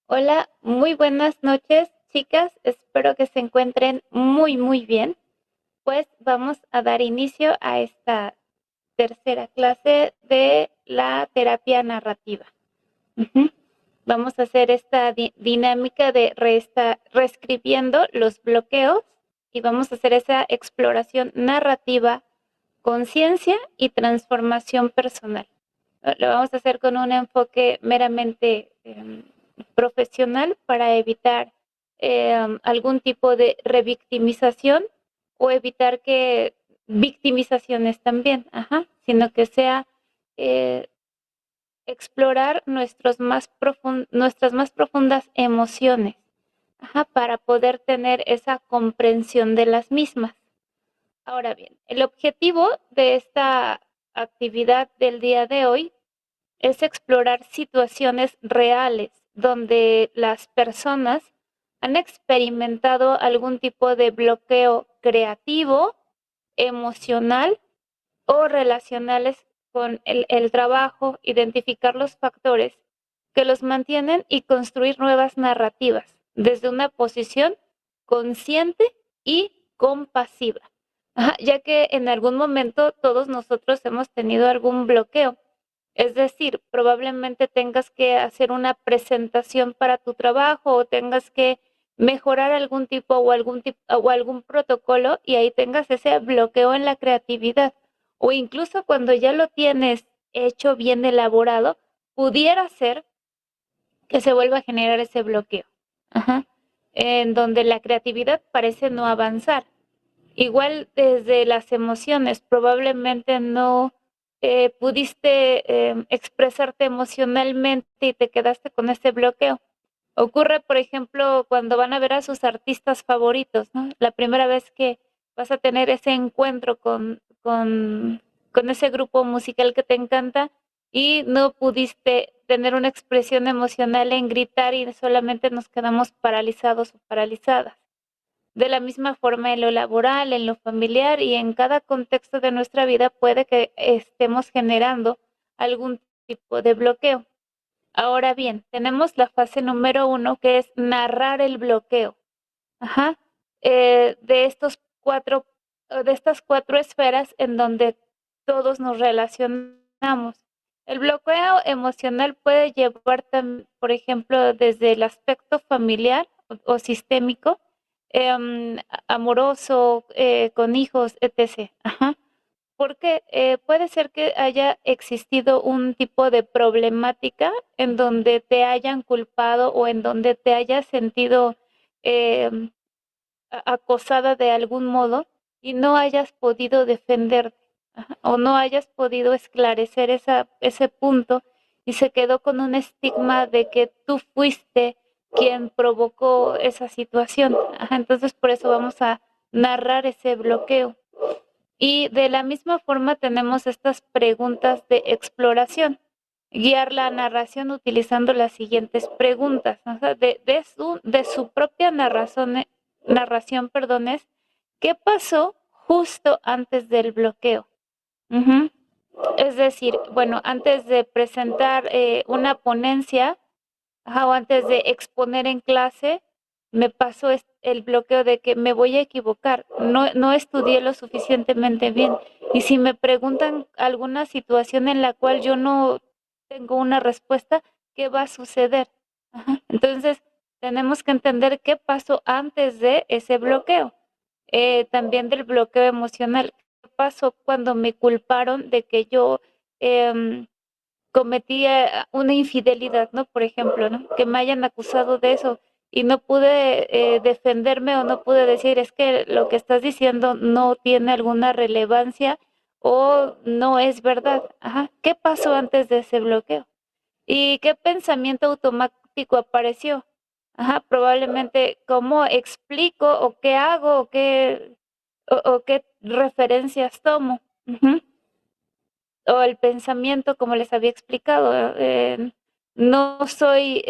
Hola, muy buenas noches, chicas. Espero que se encuentren muy bien. Pues vamos a dar inicio a esta tercera clase de la terapia narrativa. Ujú. Vamos a hacer esta dinámica de reescribiendo los bloqueos y vamos a hacer esa exploración narrativa, conciencia y transformación personal. Lo vamos a hacer con un enfoque meramente profesional para evitar algún tipo de revictimización o evitar que victimizaciones también, sino que sea eh, explorar nuestras más profundas emociones, para poder tener esa comprensión de las mismas. Ahora bien, el objetivo de esta actividad del día de hoy es explorar situaciones reales donde las personas han experimentado algún tipo de bloqueo creativo, emocional o relacionales con el trabajo, identificar los factores que los mantienen y construir nuevas narrativas desde una posición consciente y compasiva. Ya que en algún momento todos nosotros hemos tenido algún bloqueo. Es decir, probablemente tengas que hacer una presentación para tu trabajo o tengas que mejorar algún protocolo y ahí tengas ese bloqueo en la creatividad. O incluso cuando ya lo tienes hecho bien elaborado, pudiera ser que se vuelva a generar ese bloqueo, ajá, en donde la creatividad parece no avanzar. Igual desde las emociones, probablemente no pudiste expresarte emocionalmente y te quedaste con ese bloqueo. Ocurre, por ejemplo, cuando van a ver a sus artistas favoritos, ¿no? La primera vez que vas a tener ese encuentro con ese grupo musical que te encanta y no pudiste tener una expresión emocional en gritar y solamente nos quedamos paralizados o paralizadas. De la misma forma en lo laboral, en lo familiar y en cada contexto de nuestra vida puede que estemos generando algún tipo de bloqueo. Ahora bien, tenemos la fase número uno que es narrar el bloqueo. Ajá. De de estas cuatro esferas en donde todos nos relacionamos. El bloqueo emocional puede llevar también, por ejemplo, desde el aspecto familiar o sistémico, amoroso, con hijos, etc. Porque puede ser que haya existido un tipo de problemática en donde te hayan culpado o en donde te hayas sentido em, acosada de algún modo y no hayas podido defenderte, o no hayas podido esclarecer ese punto y se quedó con un estigma de que tú fuiste quien provocó esa situación. Entonces por eso vamos a narrar ese bloqueo. Y de la misma forma tenemos estas preguntas de exploración. Guiar la narración utilizando las siguientes preguntas, ¿no? O sea, de su propia narración, perdón, es ¿qué pasó justo antes del bloqueo? Ujú. Es decir, bueno, antes de presentar una ponencia, o antes de exponer en clase, me pasó el bloqueo de que me voy a equivocar, no estudié lo suficientemente bien. Y si me preguntan alguna situación en la cual yo no tengo una respuesta, ¿qué va a suceder? Entonces, tenemos que entender qué pasó antes de ese bloqueo. También del bloqueo emocional. ¿Qué pasó cuando me culparon de que yo em, cometía una infidelidad, ¿no? Por ejemplo, ¿no? Que me hayan acusado de eso y no pude defenderme o no pude decir, es que lo que estás diciendo no tiene alguna relevancia o no es verdad. ¿Qué pasó antes de ese bloqueo? ¿Y qué pensamiento automático apareció? Probablemente cómo explico o qué hago o qué referencias tomo. O el pensamiento, como les había explicado, no soy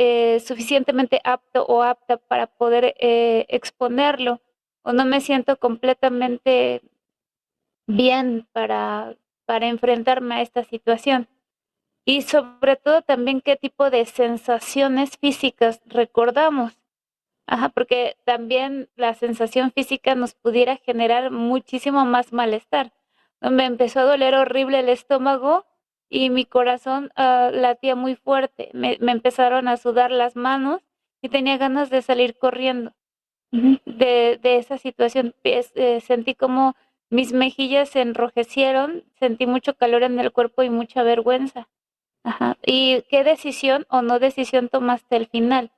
suficientemente apto o apta para poder exponerlo o no me siento completamente bien para enfrentarme a esta situación. y sobre todo también qué tipo de sensaciones físicas recordamos. Ajá, porque también la sensación física nos pudiera generar muchísimo más malestar. Me empezó a doler horrible el estómago y mi corazón latía muy fuerte. Me empezaron a sudar las manos y tenía ganas de salir corriendo. De esa situación. Sentí como mis mejillas se enrojecieron, sentí mucho calor en el cuerpo y mucha vergüenza. Ajá. ¿Y qué decisión o no decisión tomaste al final?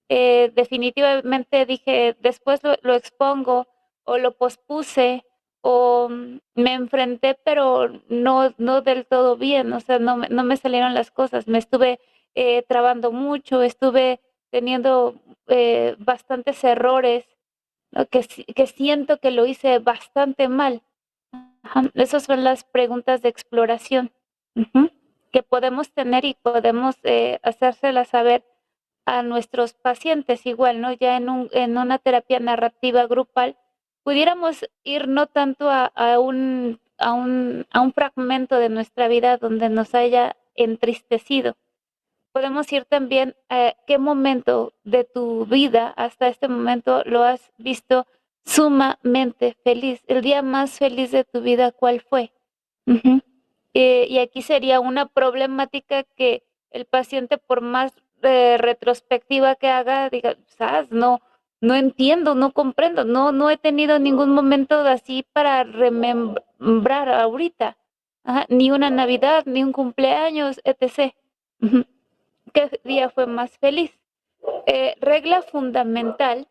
Definitivamente dije, después lo expongo o lo pospuse o me enfrenté, pero no del todo bien, o sea, no me salieron las cosas, me estuve trabando mucho, estuve teniendo bastantes errores, ¿no? Que siento que lo hice bastante mal. Ajá, esas son las preguntas de exploración, ujú, que podemos tener y podemos hacérselas saber a nuestros pacientes igual, ¿no? Ya en una terapia narrativa grupal, pudiéramos ir no tanto a un fragmento de nuestra vida donde nos haya entristecido. Podemos ir también a qué momento de tu vida hasta este momento lo has visto sumamente feliz. El día más feliz de tu vida, ¿cuál fue? Ujú. Y aquí sería una problemática que el paciente, por más retrospectiva que haga, diga, ¿sabes? No entiendo, no comprendo, no he tenido ningún momento de así para remembrar ahorita. Ajá, ni una Navidad, ni un cumpleaños, etc. Ujú. ¿Qué día fue más feliz? Regla fundamental,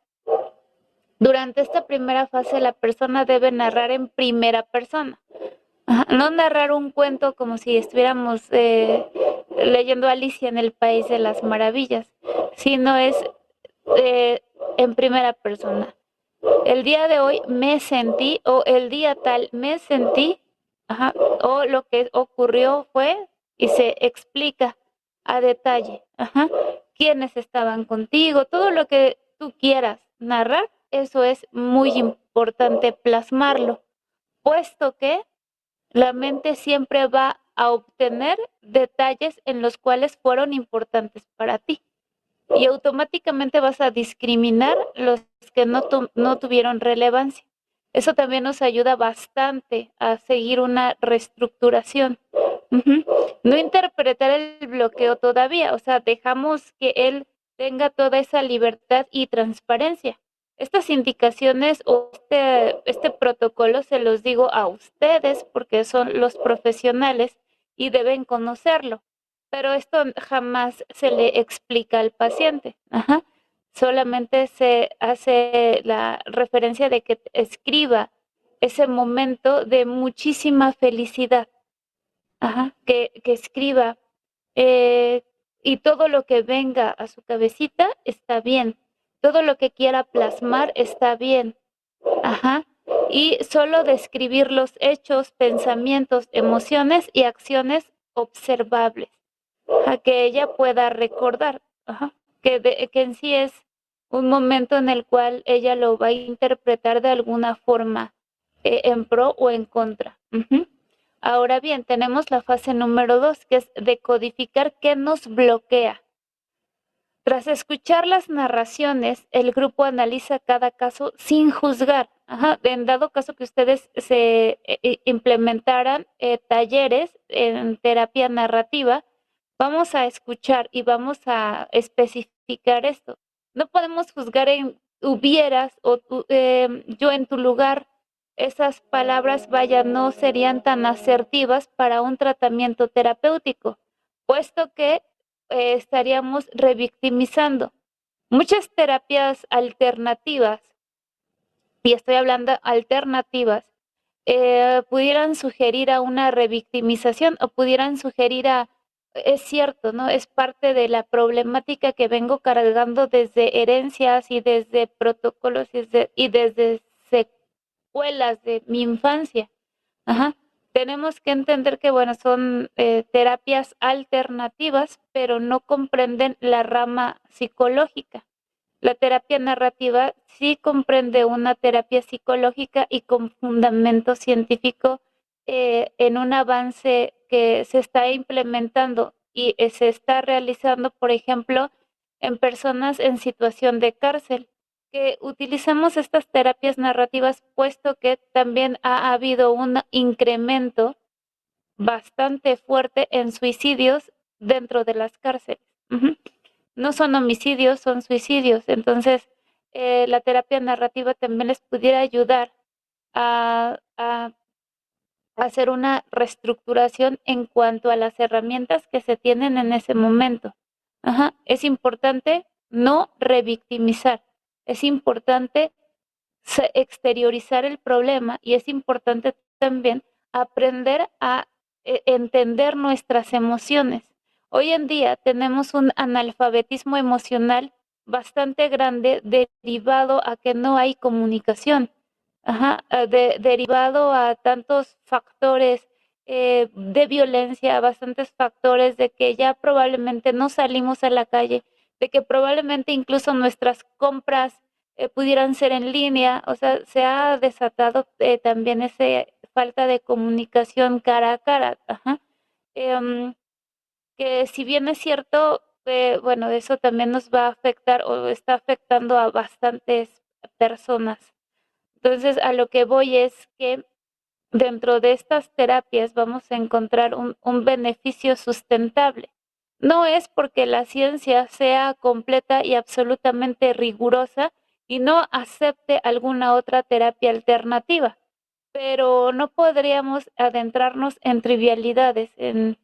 durante esta primera fase la persona debe narrar en primera persona. Ajá, no narrar un cuento como si estuviéramos leyendo Alicia en el País de las Maravillas, sino es eh, en primera persona. El día de hoy me sentí, o el día tal me sentí, ajá, o lo que ocurrió fue, y se explica a detalle, ajá, quiénes estaban contigo, todo lo que tú quieras narrar, eso es muy importante plasmarlo, puesto que la mente siempre va a obtener detalles en los cuales fueron importantes para ti y automáticamente vas a discriminar los que no tuvieron relevancia. Eso también nos ayuda bastante a seguir una reestructuración. Ujú. No interpretar el bloqueo todavía, o sea, dejamos que él tenga toda esa libertad y transparencia. Estas indicaciones o este protocolo se los digo a ustedes porque son los profesionales y deben conocerlo, pero esto jamás se le explica al paciente. Ajá. Solamente se hace la referencia de que escriba ese momento de muchísima felicidad. Ajá, que escriba eh, y todo lo que venga a su cabecita está bien, todo lo que quiera plasmar está bien, ajá, y solo describir los hechos, pensamientos, emociones y acciones observables, a que ella pueda recordar, ajá, que en sí es un momento en el cual ella lo va a interpretar de alguna forma, en pro o en contra. Ujú. Ahora bien, tenemos la fase número 2, que es decodificar qué nos bloquea. Tras escuchar las narraciones, el grupo analiza cada caso sin juzgar. Ajá, en dado caso que ustedes se implementaran talleres en terapia narrativa, vamos a escuchar y vamos a especificar esto. No podemos juzgar en hubieras o yo en tu lugar. Esas palabras, vaya, no serían tan asertivas para un tratamiento terapéutico, puesto que estaríamos revictimizando. Muchas terapias alternativas, y estoy hablando alternativas, pudieran sugerir a una revictimización o pudieran sugerir a, es cierto, ¿no? Es parte de la problemática que vengo cargando desde herencias y desde protocolos y desde secuelas de mi infancia. Ajá. Tenemos que entender que, bueno, son terapias alternativas, pero no comprenden la rama psicológica. La terapia narrativa sí comprende una terapia psicológica y con fundamento científico en un avance que se está implementando y se está realizando, por ejemplo, en personas en situación de cárcel, que utilizamos estas terapias narrativas, puesto que también ha habido un incremento bastante fuerte en suicidios dentro de las cárceles. Ujú. No son homicidios, son suicidios. Entonces, la terapia narrativa también les pudiera ayudar a hacer una reestructuración en cuanto a las herramientas que se tienen en ese momento. Ajá. Es importante no revictimizar, es importante exteriorizar el problema y es importante también aprender a entender nuestras emociones. Hoy en día tenemos un analfabetismo emocional bastante grande derivado a que no hay comunicación. Ajá, derivado a tantos factores de violencia, bastantes factores de que ya probablemente no salimos a la calle, de que probablemente incluso nuestras compras pudieran ser en línea. O sea, se ha desatado también esa falta de comunicación cara a cara. Ajá. Em, que si bien es cierto, bueno, eso también nos va a afectar o está afectando a bastantes personas. Entonces, a lo que voy es que dentro de estas terapias vamos a encontrar un beneficio sustentable. No es porque la ciencia sea completa y absolutamente rigurosa y no acepte alguna otra terapia alternativa, pero no podríamos adentrarnos en trivialidades, en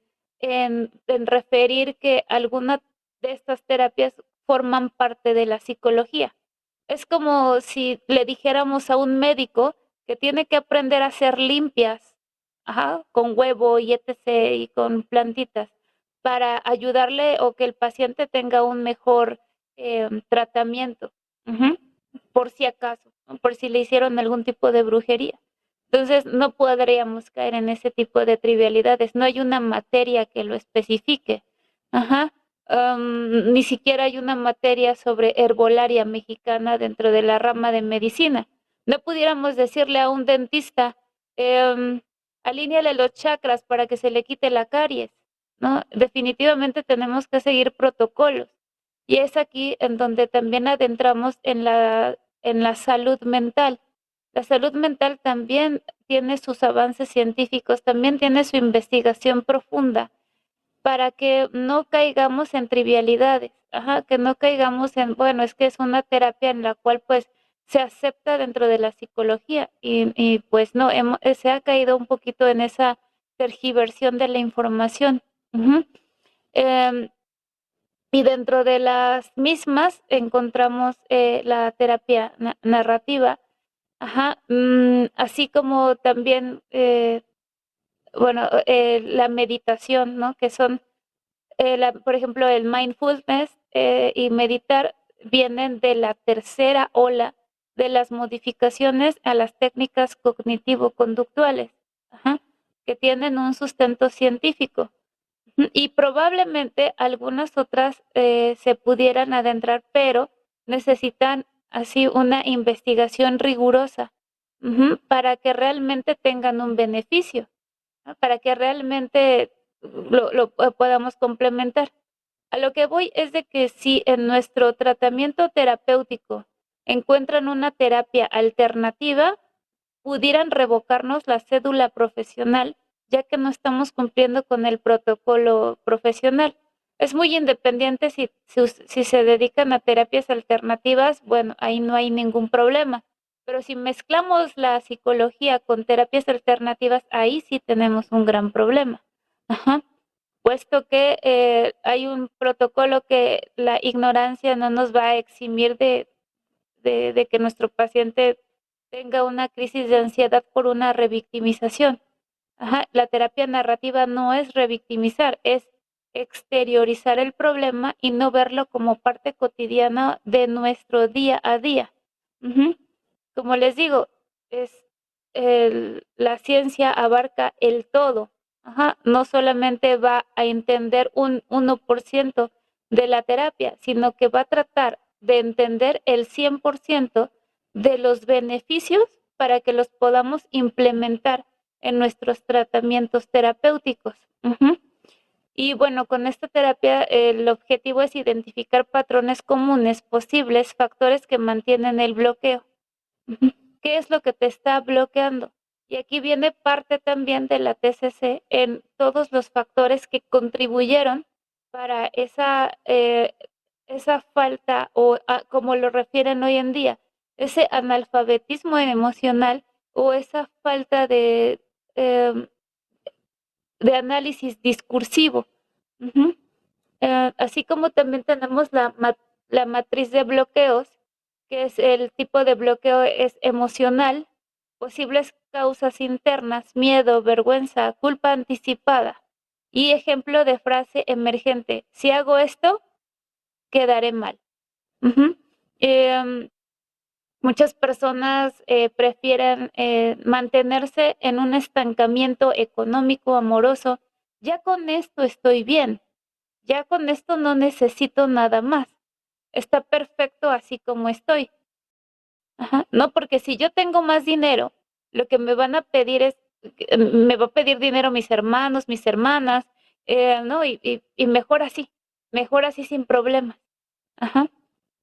referir que alguna de estas terapias forman parte de la psicología. Es como si le dijéramos a un médico que tiene que aprender a hacer limpias, ajá, con huevo y etc. y con plantitas para ayudarle o que el paciente tenga un mejor tratamiento, ujú, por si acaso, ¿no? Por si le hicieron algún tipo de brujería. Entonces, no podríamos caer en ese tipo de trivialidades. No hay una materia que lo especifique. Ajá. Ni siquiera hay una materia sobre herbolaria mexicana dentro de la rama de medicina. No pudiéramos decirle a un dentista, alíneale los chakras para que se le quite la caries, ¿no? Definitivamente tenemos que seguir protocolos. Y es aquí en donde también adentramos en la salud mental. La salud mental también tiene sus avances científicos, también tiene su investigación profunda para que no caigamos en trivialidades, ajá, que no caigamos en, bueno, es que es una terapia en la cual pues se acepta dentro de la psicología y pues no, se ha caído un poquito en esa tergiversión de la información. Ujú. Em, y dentro de las mismas encontramos la terapia narrativa, ajá, así como también, bueno, la meditación, ¿no? Que son, por ejemplo, el mindfulness y meditar vienen de la tercera ola de las modificaciones a las técnicas cognitivo-conductuales, ajá, que tienen un sustento científico. Y probablemente algunas otras se pudieran adentrar, pero necesitan así una investigación rigurosa, para que realmente tengan un beneficio, ¿no? Para que realmente lo podamos complementar. A lo que voy es de que si en nuestro tratamiento terapéutico encuentran una terapia alternativa, pudieran revocarnos la cédula profesional, ya que no estamos cumpliendo con el protocolo profesional. Es muy independiente si se dedican a terapias alternativas, bueno, ahí no hay ningún problema. Pero si mezclamos la psicología con terapias alternativas, ahí sí tenemos un gran problema. Ajá. Puesto que hay un protocolo que la ignorancia no nos va a eximir de que nuestro paciente tenga una crisis de ansiedad por una revictimización. Ajá, la terapia narrativa no es revictimizar, es exteriorizar el problema y no verlo como parte cotidiana de nuestro día a día. Ujú. Como les digo, es la ciencia abarca el todo. Ajá, no solamente va a entender un 1% de la terapia, sino que va a tratar de entender el 100% de los beneficios para que los podamos implementar en nuestros tratamientos terapéuticos. Ujú. Y bueno, con esta terapia el objetivo es identificar patrones comunes, posibles factores que mantienen el bloqueo. Ujú. ¿Qué es lo que te está bloqueando? Y aquí viene parte también de la TCC en todos los factores que contribuyeron para esa falta o como lo refieren hoy en día, ese analfabetismo emocional o esa falta em, de análisis discursivo. Ujú. Así como también tenemos la matriz de bloqueos, que es el tipo de bloqueo es emocional, posibles causas internas, miedo, vergüenza, culpa anticipada. Y ejemplo de frase emergente, si hago esto, quedaré mal. Ujú. Em, Muchas personas prefieren mantenerse en un estancamiento económico, amoroso. Ya con esto estoy bien, ya con esto no necesito nada más. Está perfecto así como estoy. Ajá. No, porque si yo tengo más dinero, lo que me van a pedir es, me va a pedir dinero mis hermanos, mis hermanas, ¿no? Y mejor así sin problemas. Ajá.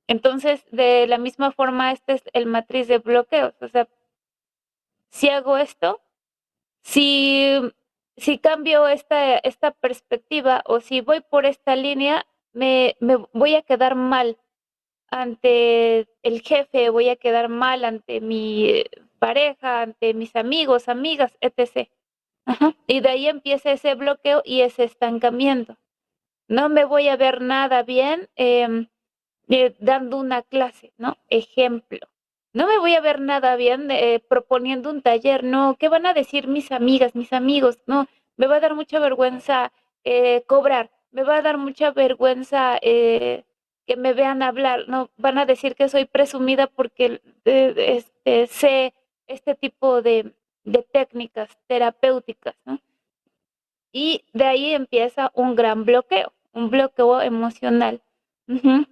Entonces, de la misma forma, este es el matriz de bloqueos. O sea, si hago esto, si, si cambio esta perspectiva o si voy por esta línea, me voy a quedar mal ante el jefe, voy a quedar mal ante mi pareja, ante mis amigos, amigas, etc. Ajá. Y de ahí empieza ese bloqueo y ese estancamiento. No me voy a ver nada bien dando una clase, ¿no? Ejemplo. No me voy a ver nada bien proponiendo un taller, no. ¿Qué van a decir mis amigas, mis amigos? No, me va a dar mucha vergüenza cobrar, me va a dar mucha vergüenza que me vean hablar, no. Van a decir que soy presumida porque sé este tipo de técnicas terapéuticas, ¿no? Y de ahí empieza un bloqueo emocional. Ujú.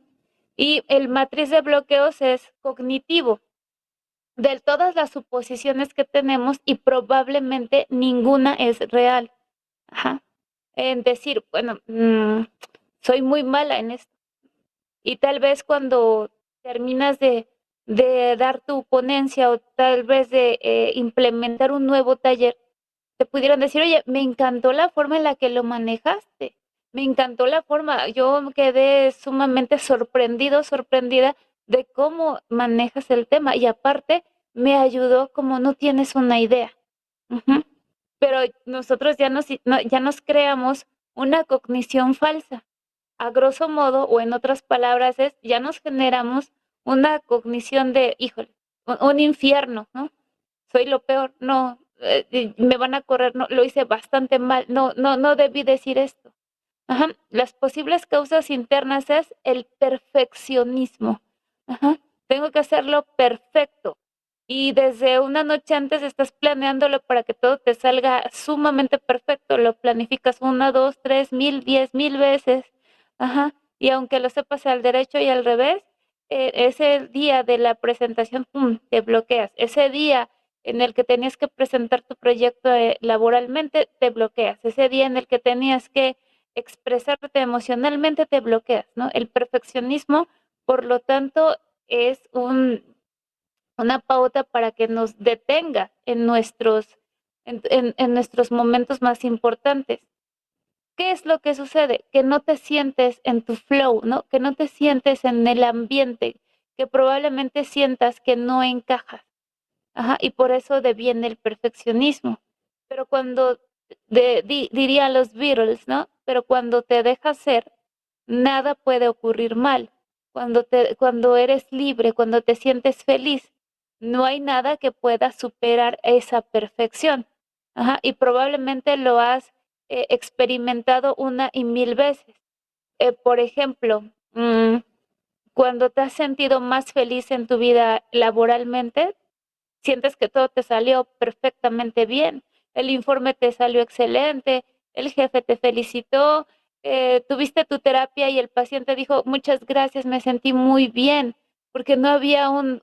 Y el matriz de bloqueos es cognitivo, de todas las suposiciones que tenemos y probablemente ninguna es real. Ajá. En decir, bueno, soy muy mala en esto. Y tal vez cuando terminas de dar tu ponencia o tal vez de implementar un nuevo taller, te pudieron decir, oye, me encantó la forma en la que lo manejaste, me encantó la forma, yo quedé sumamente sorprendido, sorprendida de cómo manejas el tema y aparte me ayudó como no tienes una idea. Ujú. Pero nosotros ya nos creamos una cognición falsa. A grosso modo, o en otras palabras, es ya nos generamos una cognición de, híjole, un infierno, ¿no? Soy lo peor, no, me van a correr, no, lo hice bastante mal, no debí decir esto. Ajá. Las posibles causas internas es el perfeccionismo. Ajá. Tengo que hacerlo perfecto. Y desde una noche antes estás planeándolo para que todo te salga sumamente perfecto. Lo planificas una, dos, tres, mil, 10,000 veces. Ajá. Y aunque lo sepas al derecho y al revés, ese día de la presentación, ¡pum!, te bloqueas. Ese día en el que tenías que presentar tu proyecto laboralmente, te bloqueas. Ese día en el que tenías que expresarte emocionalmente, te bloqueas, ¿no? El perfeccionismo, por lo tanto, es una pauta para que nos detenga en nuestros momentos más importantes. ¿Qué es lo que sucede? Que no te sientes en tu flow, ¿no? Que no te sientes en el ambiente, que probablemente sientas que no encajas. Ajá, y por eso deviene el perfeccionismo. Pero cuando, dirían los Beatles, ¿no? Pero cuando te dejas ser, nada puede ocurrir mal. Cuando eres libre, cuando te sientes feliz, no hay nada que pueda superar esa perfección. Ajá, y probablemente lo has experimentado una y mil veces. Por ejemplo, cuando te has sentido más feliz en tu vida laboralmente, sientes que todo te salió perfectamente bien, el informe te salió excelente, el jefe te felicitó, tuviste tu terapia y el paciente dijo, muchas gracias, me sentí muy bien, porque no había un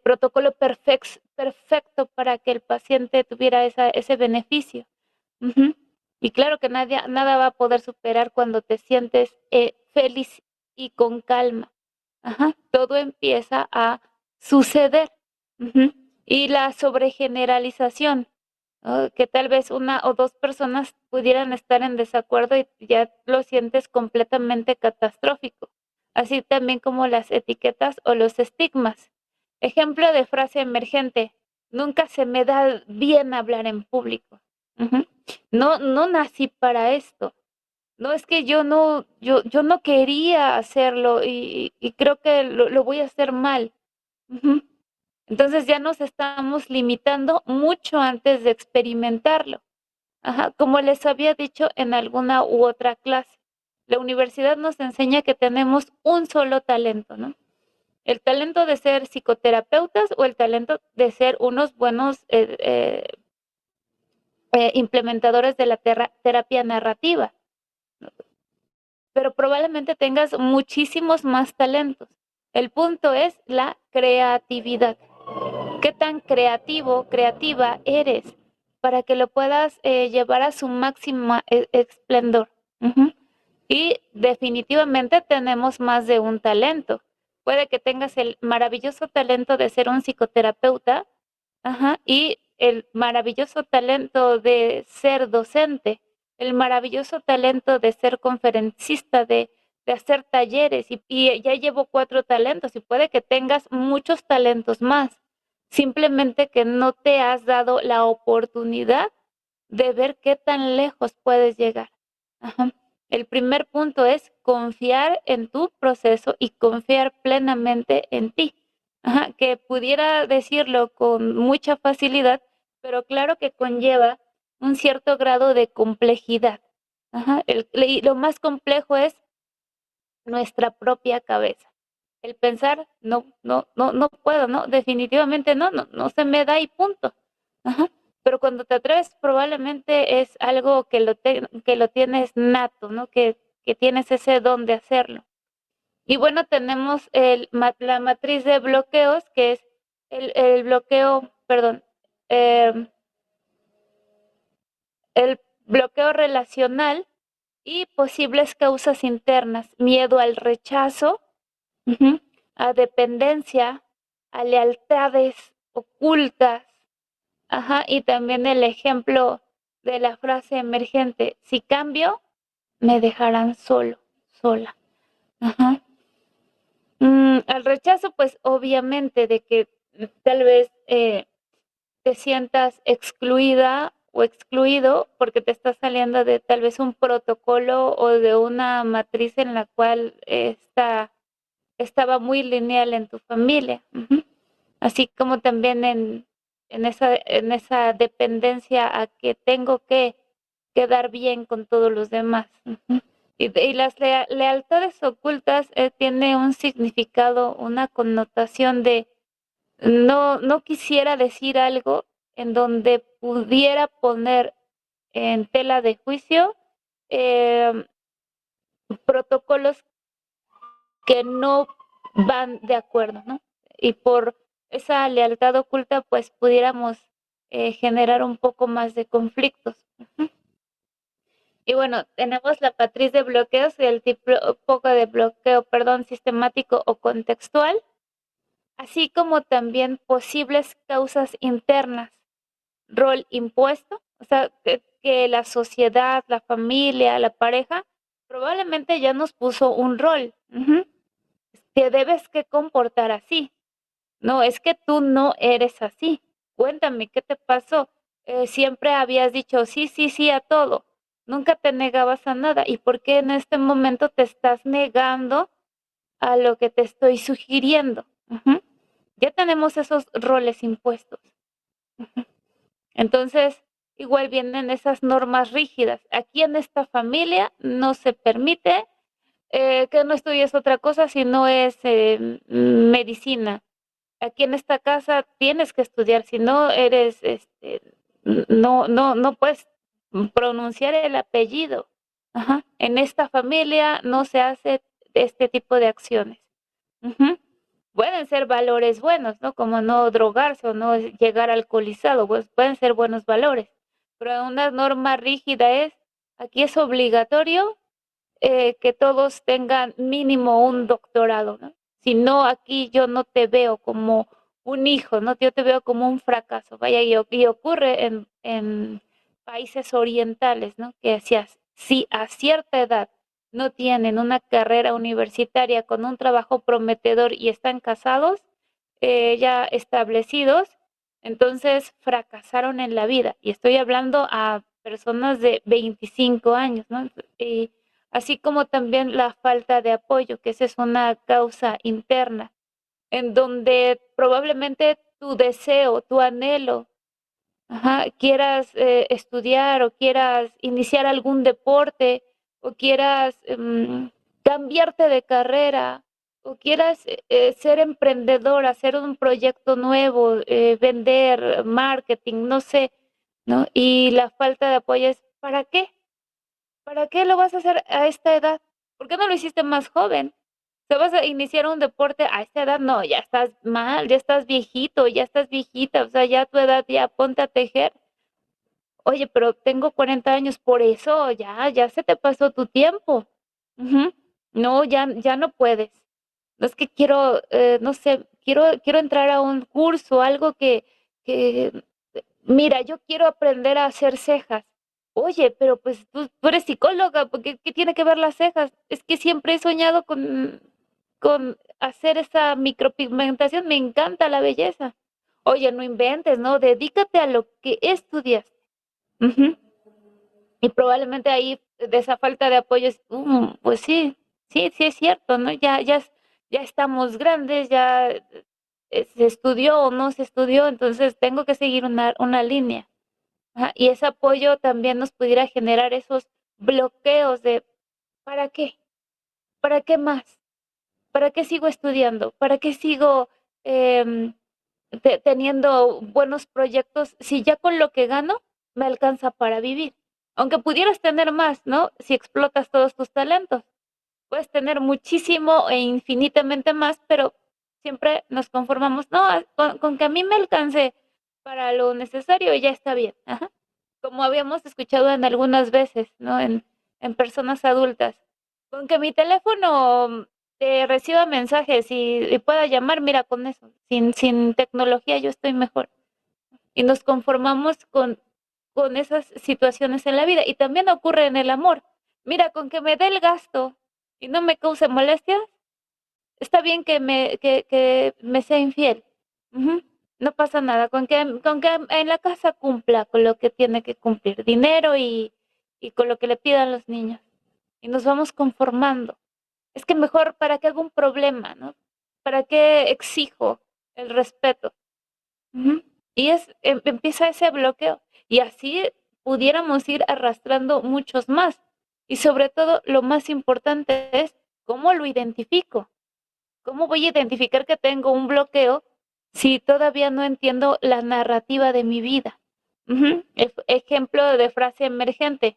protocolo perfecto para que el paciente tuviera ese beneficio. Ujú. Y claro que nada va a poder superar cuando te sientes feliz y con calma. Ajá, todo empieza a suceder. Ujú. Y la sobregeneralización, ¿no? Que tal vez una o dos personas pudieran estar en desacuerdo y ya lo sientes completamente catastrófico. Así también como las etiquetas o los estigmas. Ejemplo de frase emergente: nunca se me da bien hablar en público. Ujú. No nací para esto. No, es que yo no quería hacerlo y creo que lo voy a hacer mal. Ujú. Entonces ya nos estamos limitando mucho antes de experimentarlo. Ajá, como les había dicho en alguna u otra clase, la universidad nos enseña que tenemos un solo talento, ¿no? El talento de ser psicoterapeutas o el talento de ser unos buenos implementadores de la terapia narrativa. Pero probablemente tengas muchísimos más talentos. El punto es la creatividad. ¿Qué tan creativo, creativa eres para que lo puedas llevar a su máximo esplendor? Ujú. Y definitivamente tenemos más de un talento. Puede que tengas el maravilloso talento de ser un psicoterapeuta, ajá, y el maravilloso talento de ser docente, el maravilloso talento de ser conferencista, de hacer talleres, y ya llevo 4 talentos, y puede que tengas muchos talentos más, simplemente que no te has dado la oportunidad de ver qué tan lejos puedes llegar. Ajá. El primer punto es confiar en tu proceso y confiar plenamente en ti. Ajá, que pudiera decirlo con mucha facilidad, pero claro que conlleva un cierto grado de complejidad. Ajá, y lo más complejo es nuestra propia cabeza. El pensar, no puedo, no, definitivamente no se me da y punto. Ajá. Pero cuando te atreves, probablemente es algo que lo tienes nato, ¿no? Que tienes ese don de hacerlo. Y bueno, tenemos la matriz de bloqueos, que es el bloqueo, perdón, eh, el bloqueo relacional y posibles causas internas: miedo al rechazo, ujú, a dependencia, a lealtades ocultas. Ajá, y también el ejemplo de la frase emergente: si cambio, me dejarán solo, sola. Ajá. Al rechazo, pues obviamente de que tal vez te sientas excluida o excluido porque te estás saliendo de tal vez un protocolo o de una matriz en la cual estaba muy lineal en tu familia. Ujú. Así como también en esa dependencia a que tengo que quedar bien con todos los demás. Ujú. Y las lealtades ocultas tiene un significado, una connotación de no quisiera decir algo en donde pudiera poner en tela de juicio eh, protocolos que no van de acuerdo, ¿no? Y por esa lealtad oculta, pues pudiéramos generar un poco más de conflictos. Ujú. Y bueno, tenemos la matriz de bloqueos y el tipo poco de bloqueo, perdón, sistemático o contextual, así como también posibles causas internas: rol impuesto, o sea, que la sociedad, la familia, la pareja, probablemente ya nos puso un rol. Ujú. Te debes que comportar así. No, es que tú no eres así. Cuéntame, ¿qué te pasó? Siempre habías dicho sí, sí, sí a todo. Nunca te negabas a nada. ¿Y por qué en este momento te estás negando a lo que te estoy sugiriendo? Ujú. Ya tenemos esos roles impuestos. Ujú. Entonces, igual vienen esas normas rígidas. Aquí en esta familia no se permite que no estudies otra cosa si no es medicina. Aquí en esta casa tienes que estudiar, si no eres, no puedes pronunciar el apellido. Ajá. En esta familia no se hace este tipo de acciones. Ujú. Pueden ser valores buenos, ¿no? Como no drogarse o no llegar alcoholizado, pues pueden ser buenos valores. Pero una norma rígida es Aquí es obligatorio que todos tengan mínimo un doctorado, ¿no? Si no, aquí yo no te veo como un hijo, ¿no? Yo te veo como un fracaso. Vaya, y ocurre en países orientales, ¿no? Que si a cierta edad no tienen una carrera universitaria con un trabajo prometedor y están casados, ya establecidos, entonces fracasaron en la vida. Y estoy hablando a personas de 25 años, ¿no? Y así como también la falta de apoyo, que esa es una causa interna, en donde probablemente tu deseo, tu anhelo, ajá, quieras estudiar o quieras iniciar algún deporte o quieras cambiarte de carrera o quieras ser emprendedor, hacer un proyecto nuevo, vender, marketing, no sé, ¿no? Y la falta de apoyo es, ¿para qué? ¿Para qué lo vas a hacer a esta edad? ¿Por qué no lo hiciste más joven? ¿Te vas a iniciar un deporte a esta edad? No, ya estás mal, ya estás viejito, ya estás viejita, o sea, ya a tu edad ya ponte a tejer. Oye, pero tengo 40 años, por eso ya se te pasó tu tiempo. Ujú. No, ya no puedes. No es que quiero, no sé, quiero entrar a un curso, algo que, mira, yo quiero aprender a hacer cejas. Oye, pero pues tú eres psicóloga, porque ¿qué tiene que ver las cejas? Es que siempre he soñado con hacer esa micropigmentación, me encanta la belleza. Oye, no inventes, ¿no? Dedícate a lo que estudias. Ujú. Y probablemente ahí de esa falta de apoyo es, pues sí es cierto, ¿no? Ya estamos grandes, ya se estudió o no se estudió, entonces tengo que seguir una línea. Ajá, y ese apoyo también nos pudiera generar esos bloqueos de, ¿para qué? ¿Para qué más? ¿Para qué sigo estudiando? ¿Para qué sigo em, teniendo buenos proyectos si ya con lo que gano me alcanza para vivir? Aunque pudieras tener más, ¿no? Si explotas todos tus talentos, puedes tener muchísimo e infinitamente más, pero siempre nos conformamos, no, con que a mí me alcance para lo necesario ya está bien. Ajá. Como habíamos escuchado en algunas veces, ¿no? En personas adultas. Con que mi teléfono te reciba mensajes y pueda llamar, mira, con eso. Sin tecnología yo estoy mejor. Y nos conformamos con esas situaciones en la vida. Y también ocurre en el amor. Mira, con que me dé el gasto y no me cause molestia, está bien que me sea infiel. Ujú. No pasa nada, con que en la casa cumpla con lo que tiene que cumplir, dinero y con lo que le pidan los niños. Y nos vamos conformando. Es que mejor, ¿para qué hago un problema, no? ¿Para qué exijo el respeto? Ujú. Y empieza ese bloqueo. Y así pudiéramos ir arrastrando muchos más. Y sobre todo, lo más importante es cómo lo identifico. ¿Cómo voy a identificar que tengo un bloqueo si todavía no entiendo la narrativa de mi vida? Ujú. Ejemplo de frase emergente.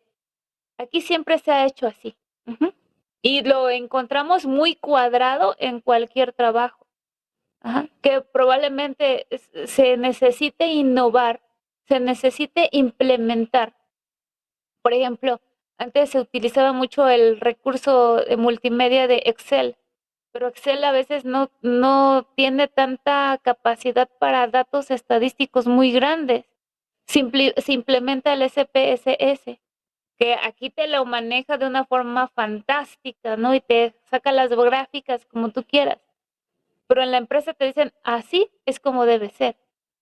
Aquí siempre se ha hecho así. Ujú. Y lo encontramos muy cuadrado en cualquier trabajo. Ajá. Que probablemente se necesite innovar, se necesite implementar. Por ejemplo, antes se utilizaba mucho el recurso de multimedia de Excel, pero Excel a veces no tiene tanta capacidad para datos estadísticos muy grandes. Se implementa el SPSS, que aquí te lo maneja de una forma fantástica, ¿no? Y te saca las gráficas como tú quieras. Pero en la empresa te dicen, así es como debe ser.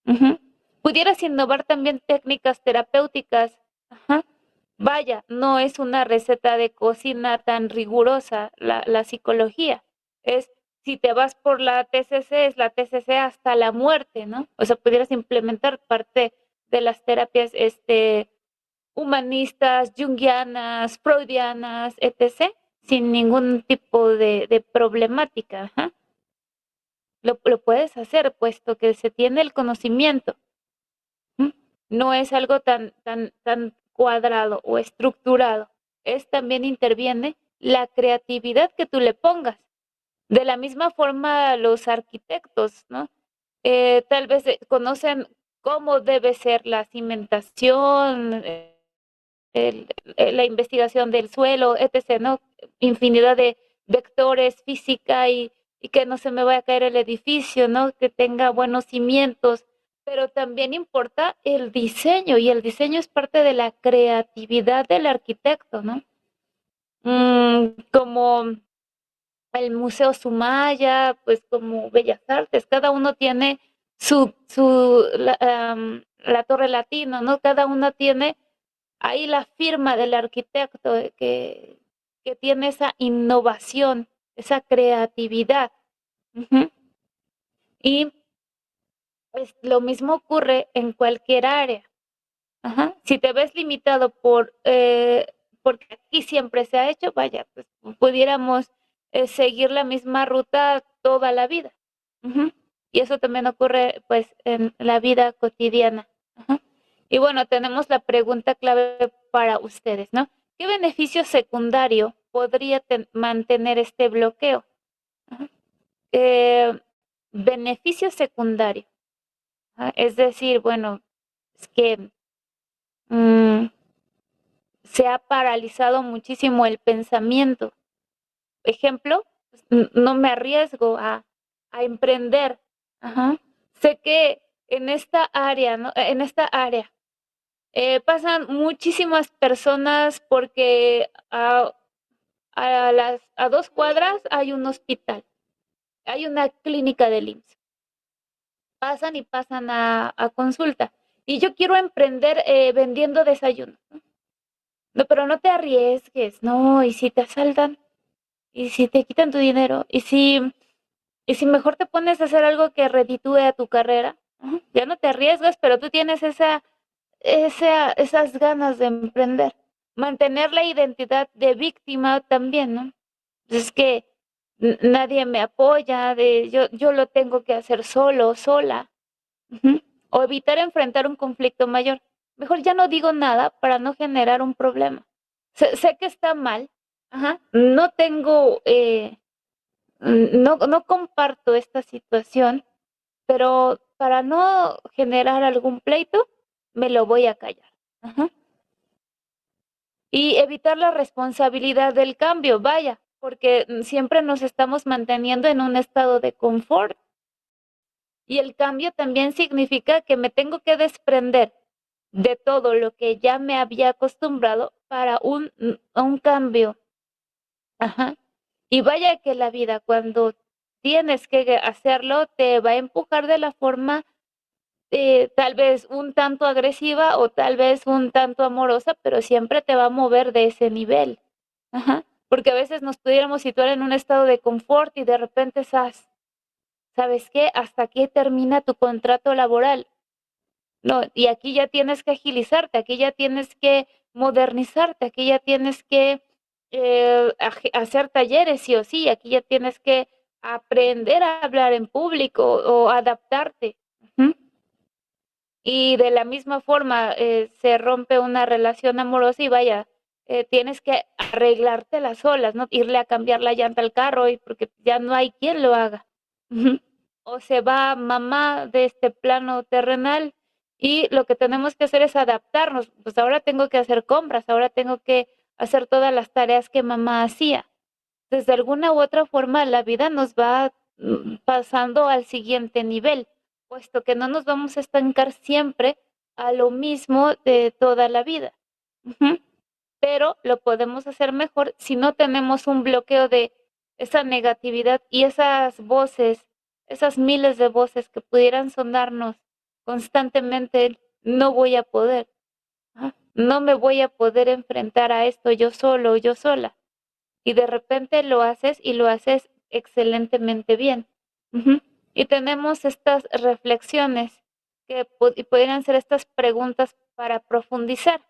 Ujú. Pudieras innovar también técnicas terapéuticas. Ajá. Vaya, no es una receta de cocina tan rigurosa la psicología. Es, si te vas por la TCC, es la TCC hasta la muerte, ¿no? O sea, pudieras implementar parte de las terapias humanistas, junguianas, freudianas, etc., sin ningún tipo de problemática. Ajá. Lo puedes hacer, puesto que se tiene el conocimiento. ¿M? No es algo tan cuadrado o estructurado. Es también interviene la creatividad que tú le pongas. De la misma forma, los arquitectos, ¿no? Tal vez conocen cómo debe ser la cimentación, la investigación del suelo, etc., ¿no? Infinidad de vectores, física y que no se me vaya a caer el edificio, ¿no? Que tenga buenos cimientos, pero también importa el diseño y el diseño es parte de la creatividad del arquitecto, ¿no? Como el Museo Sumaya, pues como Bellas Artes, cada uno tiene la Torre Latino, ¿no? Cada uno tiene ahí la firma del arquitecto que tiene esa innovación, esa creatividad. Ujú. Y pues, lo mismo ocurre en cualquier área. Ajá. Si te ves limitado porque aquí siempre se ha hecho, vaya, pues pudiéramos seguir la misma ruta toda la vida. Ujú. Y eso también ocurre pues en la vida cotidiana. Ajá. Y bueno, tenemos la pregunta clave para ustedes, ¿no? ¿Qué beneficio secundario podría mantener este bloqueo? Ajá. Eh, beneficio secundario. Ajá. Es decir, bueno, es que mm, se ha paralizado muchísimo el pensamiento. Ejemplo, no me arriesgo a emprender. Ajá. Sé que en esta área, ¿no? En esta área pasan muchísimas personas porque a 2 cuadras hay un hospital, hay una clínica del IMSS. Pasan y pasan a consulta. Y yo quiero emprender vendiendo desayuno. No, pero no te arriesgues, no, y si te asaltan, y si te quitan tu dinero, y si mejor te pones a hacer algo que reditúe a tu carrera, ya no te arriesgas, pero tú tienes esas ganas de emprender. Mantener la identidad de víctima también, ¿no? Es que nadie me apoya, yo lo tengo que hacer solo, sola. Ujú. O evitar enfrentar un conflicto mayor. Mejor ya no digo nada para no generar un problema. Sé que está mal, ajá. No tengo, no comparto esta situación, pero para no generar algún pleito, me lo voy a callar. Ajá. Y evitar la responsabilidad del cambio, vaya, porque siempre nos estamos manteniendo en un estado de confort. Y el cambio también significa que me tengo que desprender de todo lo que ya me había acostumbrado para un cambio. Ajá. Y vaya que la vida, cuando tienes que hacerlo, te va a empujar de la forma tal vez un tanto agresiva o tal vez un tanto amorosa, pero siempre te va a mover de ese nivel. Ajá. Porque a veces nos pudiéramos situar en un estado de confort y de repente, ¿sabes qué? Hasta aquí termina tu contrato laboral. No, y aquí ya tienes que agilizarte, aquí ya tienes que modernizarte, aquí ya tienes que hacer talleres sí o sí, aquí ya tienes que aprender a hablar en público o adaptarte. Ujú. Y de la misma forma se rompe una relación amorosa y vaya, tienes que arreglarte las solas, ¿no? Irle a cambiar la llanta al carro y porque ya no hay quien lo haga. Ujú. O se va mamá de este plano terrenal y lo que tenemos que hacer es adaptarnos. Pues ahora tengo que hacer compras, ahora tengo que hacer todas las tareas que mamá hacía. Desde alguna u otra forma, la vida nos va pasando al siguiente nivel, puesto que no nos vamos a estancar siempre a lo mismo de toda la vida. Ujú. Pero lo podemos hacer mejor si no tenemos un bloqueo de esa negatividad y esas voces, esas miles de voces que pudieran sonarnos constantemente, no voy a poder, no me voy a poder enfrentar a esto yo solo, yo sola. Y de repente lo haces y lo haces excelentemente bien. Ujú. Y tenemos estas reflexiones que y pudieran ser estas preguntas para profundizar.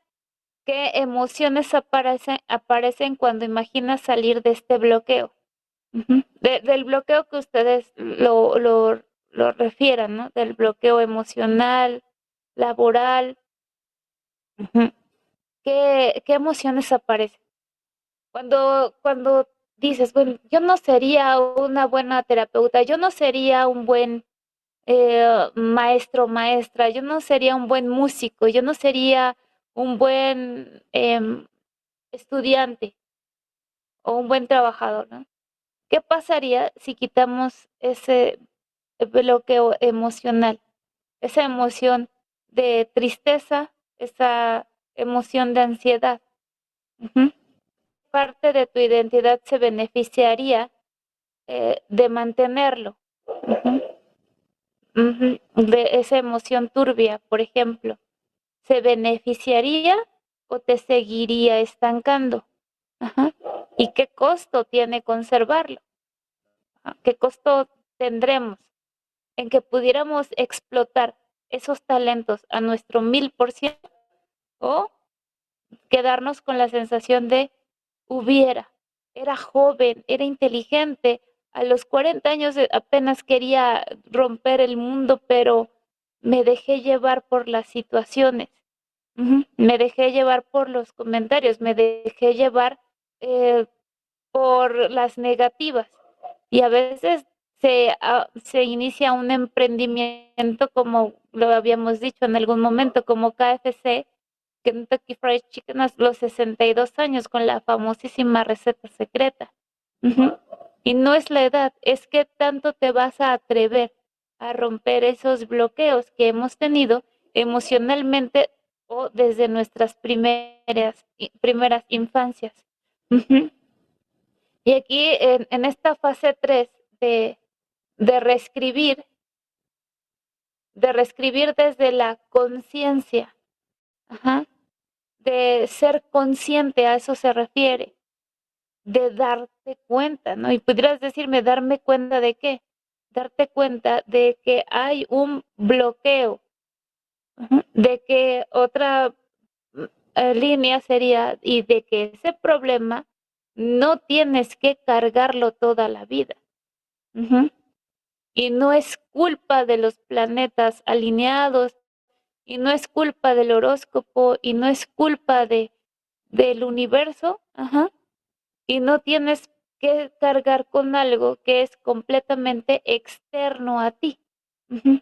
¿Qué emociones aparecen cuando imaginas salir de este bloqueo? Ujú. Del bloqueo que ustedes lo refieran, ¿no? Del bloqueo emocional, laboral. Ujú. ¿Qué emociones aparecen? Cuando dices, bueno, yo no sería una buena terapeuta, yo no sería un buen maestro, maestra, yo no sería un buen músico, yo no sería un buen estudiante o un buen trabajador, ¿no? ¿Qué pasaría si quitamos ese bloqueo emocional, esa emoción de tristeza, esa emoción de ansiedad? Ujú. Parte de tu identidad se beneficiaría de mantenerlo. Ujú, ujú. De esa emoción turbia, por ejemplo, ¿se beneficiaría o te seguiría estancando? Ajá. ¿Y qué costo tiene conservarlo? ¿Qué costo tendremos en que pudiéramos explotar esos talentos a nuestro 1000% o quedarnos con la sensación de hubiera, era joven, era inteligente, a los 40 años apenas quería romper el mundo, pero me dejé llevar por las situaciones, me dejé llevar por los comentarios, me dejé llevar eh, por las negativas. Y a veces se inicia un emprendimiento, como lo habíamos dicho en algún momento, como KFC, Kentucky Fried Chicken, a los 62 años con la famosísima receta secreta. Ujú. Y no es la edad, es que tanto te vas a atrever a romper esos bloqueos que hemos tenido emocionalmente o desde nuestras primeras infancias. Ujú. Y aquí en esta fase 3 de, de reescribir, de reescribir desde la conciencia, de ser consciente, a eso se refiere, de darte cuenta, ¿no? Y pudieras decirme, ¿darme cuenta de qué? Darte cuenta de que hay un bloqueo, de que otra línea sería, y de que ese problema no tienes que cargarlo toda la vida. Ujú. Y no es culpa de los planetas alineados, y no es culpa del horóscopo, y no es culpa del universo, y no tienes que cargar con algo que es completamente externo a ti. Ujú.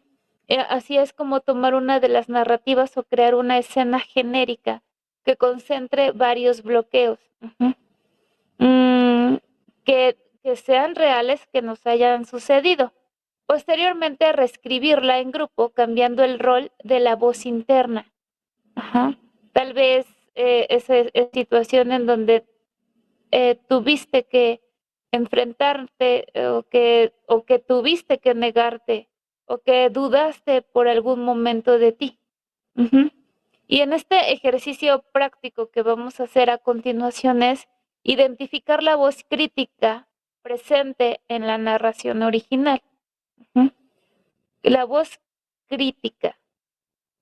Así es como tomar una de las narrativas o crear una escena genérica que concentre varios bloqueos. Ujú. Mm, que sean reales, que nos hayan sucedido. Posteriormente, reescribirla en grupo, cambiando el rol de la voz interna. Ajá. Tal vez esa situación en donde tuviste que enfrentarte o que tuviste que negarte o que dudaste por algún momento de ti. Ujú. Y en este ejercicio práctico que vamos a hacer a continuación es identificar la voz crítica presente en la narración original. Ujú. La voz crítica,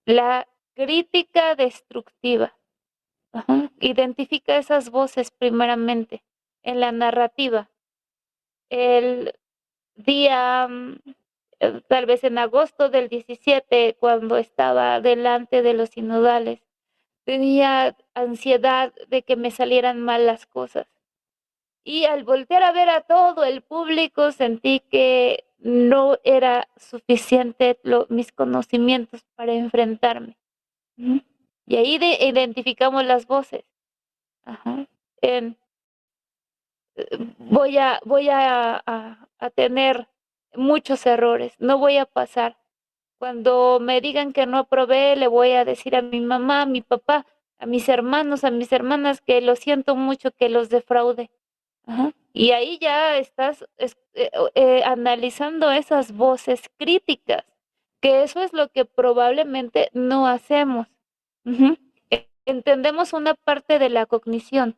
la crítica destructiva. Ajá. Identifica esas voces primeramente en la narrativa. El día, tal vez en agosto del 17, cuando estaba delante de los sinodales, tenía ansiedad de que me salieran mal las cosas. Y al voltear a ver a todo el público, sentí que no era suficiente mis conocimientos para enfrentarme. Ujú. Y ahí identificamos las voces. Ajá. En, voy a tener muchos errores, no voy a pasar. Cuando me digan que no aprobé, le voy a decir a mi mamá, a mi papá, a mis hermanos, a mis hermanas que lo siento mucho, que los defraude. Ajá. Y ahí ya estás analizando esas voces críticas, que eso es lo que probablemente no hacemos. Ujú. Entendemos una parte de la cognición,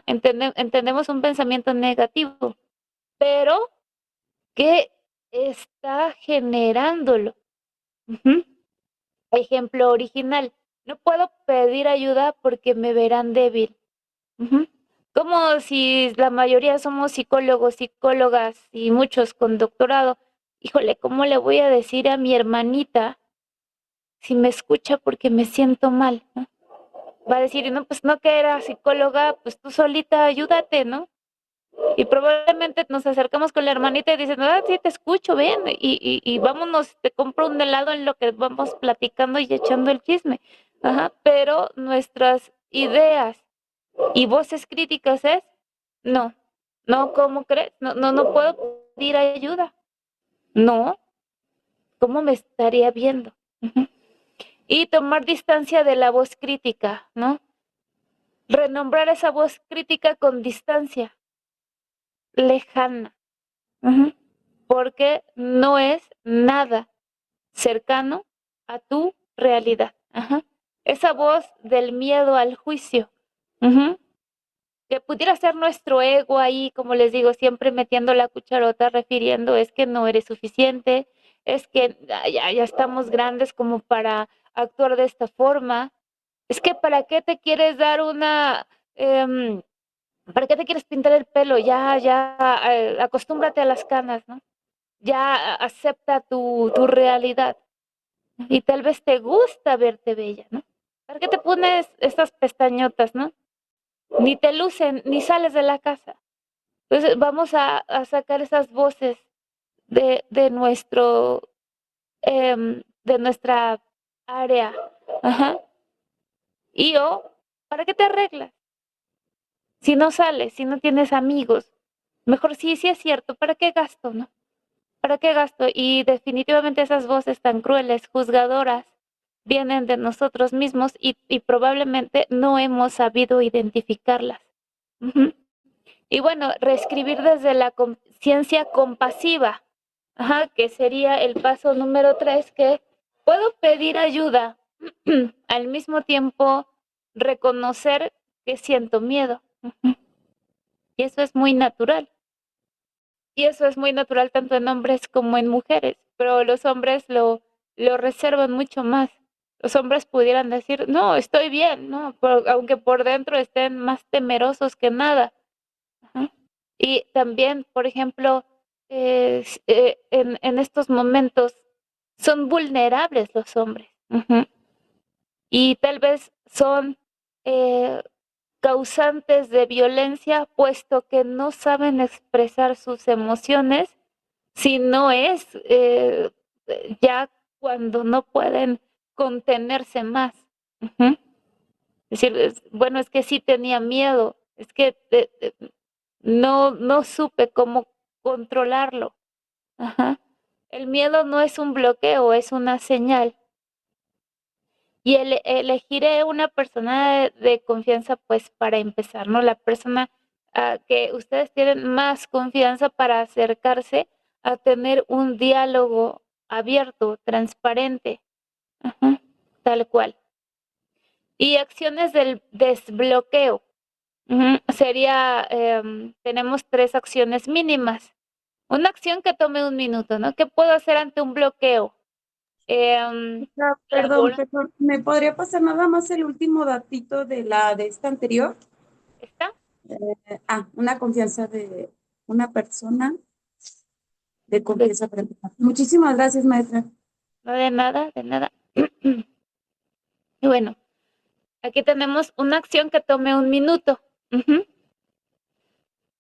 entendemos un pensamiento negativo, pero ¿qué está generándolo? Ujú. Ejemplo original, no puedo pedir ayuda porque me verán débil. Ujú. Como si la mayoría somos psicólogos, psicólogas y muchos con doctorado. Híjole, ¿cómo le voy a decir a mi hermanita si me escucha porque me siento mal, ¿no? Va a decir, no, pues no que era psicóloga, pues tú solita ayúdate, ¿no? Y probablemente nos acercamos con la hermanita y dicen, ah, sí, te escucho, ven, y vámonos, te compro un helado en lo que vamos platicando y echando el chisme. pero nuestras ideas y voces críticas es, no, no, ¿cómo crees? No, no, no puedo pedir ayuda. No, ¿cómo me estaría viendo? Y tomar distancia de la voz crítica, ¿no? Renombrar esa voz crítica con distancia, lejana, porque no es nada cercano a tu realidad. Esa voz del miedo al juicio, que pudiera ser nuestro ego ahí, como les digo, siempre metiendo la cucharota, refiriendo, es que no eres suficiente, es que ya estamos grandes como para actuar de esta forma, es que para qué te quieres dar em, ¿para qué te quieres pintar el pelo? Acostúmbrate a las canas, ¿no? Ya acepta tu realidad. Y tal vez te gusta verte bella, ¿no? ¿Para qué te pones estas pestañotas, no? Ni te lucen, ni sales de la casa. Entonces vamos a sacar esas voces de nuestro, de nuestra área. Ajá. ¿Para qué te arreglas? Si no sales, si no tienes amigos, mejor sí es cierto, ¿para qué gasto, no? ¿Para qué gasto? Y definitivamente esas voces tan crueles, juzgadoras, vienen de nosotros mismos y probablemente no hemos sabido identificarlas. Ujú. Y bueno, reescribir desde la conciencia compasiva, que sería el paso número 3, que puedo pedir ayuda, al mismo tiempo reconocer que siento miedo. Y eso es muy natural. Y eso es muy natural tanto en hombres como en mujeres, pero los hombres lo reservan mucho más. Los hombres pudieran decir, no, estoy bien, ¿no? Aunque por dentro estén más temerosos que nada. Ajá. Y también, por ejemplo, en estos momentos son vulnerables los hombres. Y tal vez son eh, causantes de violencia, puesto que no saben expresar sus emociones, si no es ya cuando no pueden contenerse más. Es decir, bueno, es que sí tenía miedo, es que no supe cómo controlarlo. Ajá. El miedo no es un bloqueo, es una señal. Y elegiré una persona de confianza, pues para empezar, ¿no? La persona que ustedes tienen más confianza para acercarse a tener un diálogo abierto, transparente, tal cual. Y acciones del desbloqueo. Sería, tenemos 3 acciones mínimas. Una acción que tome un minuto, ¿no? ¿Qué puedo hacer ante un bloqueo? Perdón, Labor, perdón, ¿me podría pasar nada más el último datito de esta anterior? ¿está? Una confianza de una persona de De- confianza para empezar. Muchísimas gracias, maestra. no, de nada, de nada. Y bueno, aquí tenemos una acción que tome un minuto.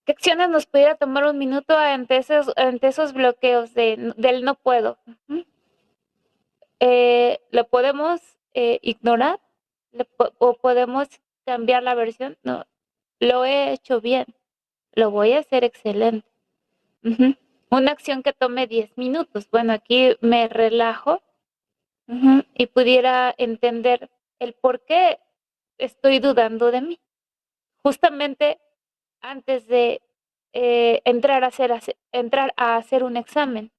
¿Qué acciones nos pudiera tomar un minuto ante esos bloqueos del no puedo? ¿Lo podemos ignorar? ¿O podemos cambiar la versión? No, lo he hecho bien, lo voy a hacer excelente. Una acción que tome 10 minutos. Bueno, aquí me relajo y pudiera entender el por qué estoy dudando de mí. Justamente antes de entrar a hacer un examen,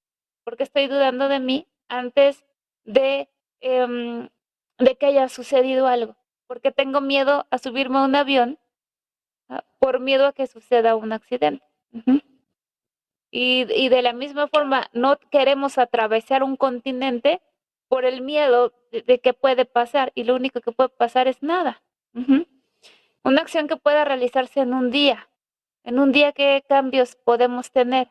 porque estoy dudando de mí antes de, em, de que haya sucedido algo, porque tengo miedo a subirme a un avión por miedo a que suceda un accidente. Y de la misma forma, no queremos atravesar un continente por el miedo de que puede pasar, y lo único que puede pasar es nada. Una acción que pueda realizarse en un día, ¿qué cambios podemos tener?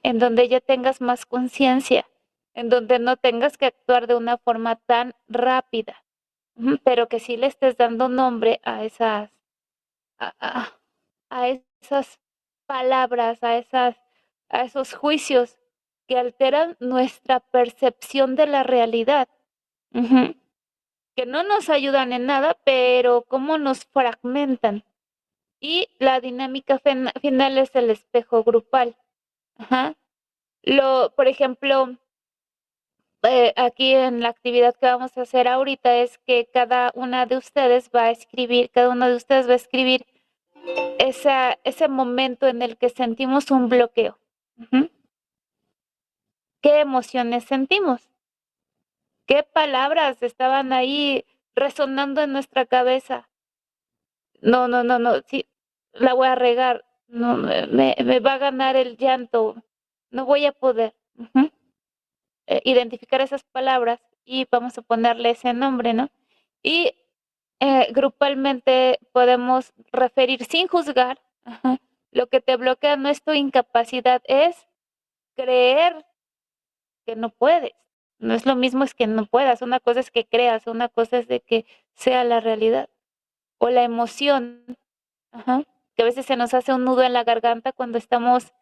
En donde ya tengas más conciencia, en donde no tengas que actuar de una forma tan rápida, pero que sí le estés dando nombre a, a- a esas palabras, a esos juicios que alteran nuestra percepción de la realidad. Ujú. que no nos ayudan en nada, pero cómo nos fragmentan. Y la dinámica final es el espejo grupal. Ajá. Por ejemplo, aquí en la actividad que vamos a hacer ahorita es que cada una de ustedes va a escribir, cada uno de ustedes va a escribir ese momento en el que sentimos un bloqueo. Ujú. ¿Qué emociones sentimos? ¿Qué palabras estaban ahí resonando en nuestra cabeza? No, no, no, no, sí, la voy a regar, no, me va a ganar el llanto, no voy a poder. Ujú. Identificar esas palabras y vamos a ponerle ese nombre, ¿no? Y grupalmente podemos referir sin juzgar. Ajá. Lo que te bloquea no es tu incapacidad, es creer que no puedes. No es lo mismo es que no puedas. Una cosa es que creas, una cosa es de que sea la realidad. O la emoción, ajá, que a veces se nos hace un nudo en la garganta cuando estamos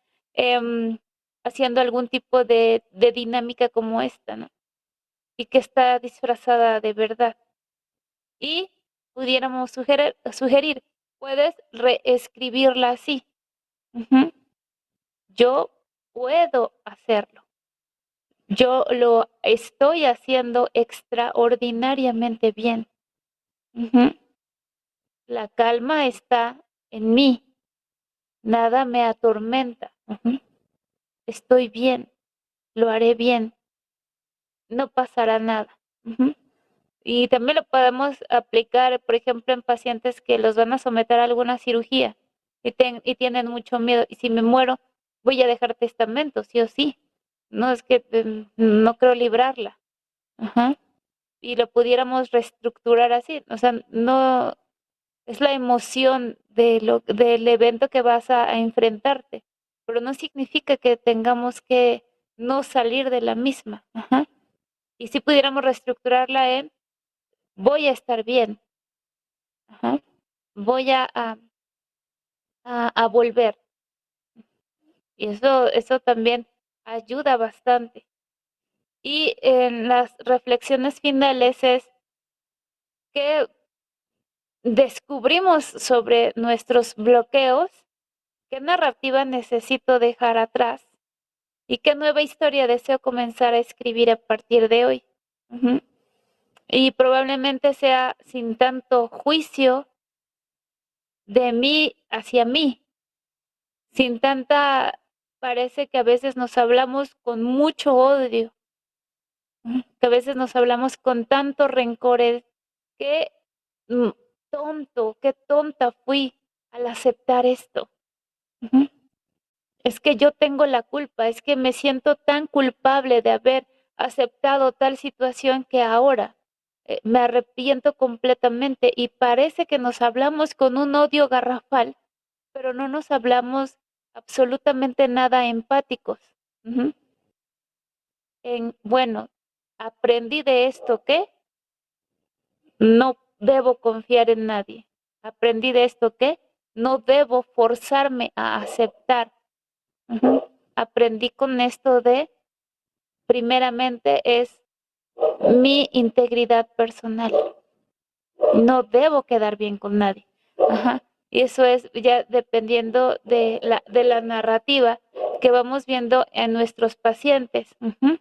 haciendo algún tipo de dinámica como esta, ¿no? Y que está disfrazada de verdad. Y pudiéramos sugerir, puedes reescribirla así. Ujú. Yo puedo hacerlo. Yo lo estoy haciendo extraordinariamente bien. Ujú. La calma está en mí. Nada me atormenta. Ujú. Estoy bien. Lo haré bien. No pasará nada. Ujú. Y también lo podemos aplicar, por ejemplo, en pacientes que los van a someter a alguna cirugía y tienen mucho miedo. Y si me muero, voy a dejar testamento, sí o sí. No es que no creo librarla. Ajá. Y lo pudiéramos reestructurar así. O sea, no es la emoción del evento que vas a enfrentarte, pero no significa que tengamos que no salir de la misma. Ajá. Y si pudiéramos reestructurarla en voy a estar bien. Ajá. Voy a volver. Y eso también ayuda bastante. Y en las reflexiones finales es que descubrimos sobre nuestros bloqueos, qué narrativa necesito dejar atrás y qué nueva historia deseo comenzar a escribir a partir de hoy. Ujú. Y probablemente sea sin tanto juicio de mí hacia mí, sin tanta, parece que a veces nos hablamos con mucho odio, que a veces nos hablamos con tanto rencores, qué mm, tonto, qué tonta fui al aceptar esto. Ujú. Es que yo tengo la culpa, es que me siento tan culpable de haber aceptado tal situación que ahora me arrepiento completamente y parece que nos hablamos con un odio garrafal, pero no nos hablamos absolutamente nada empáticos. Ujú. Bueno, aprendí de esto que no debo confiar en nadie. Aprendí de esto que no debo forzarme a aceptar. Ujú. Aprendí con esto de, primeramente, es mi integridad personal. No debo quedar bien con nadie. Ajá. Y eso es ya dependiendo de la narrativa que vamos viendo en nuestros pacientes. Ujú.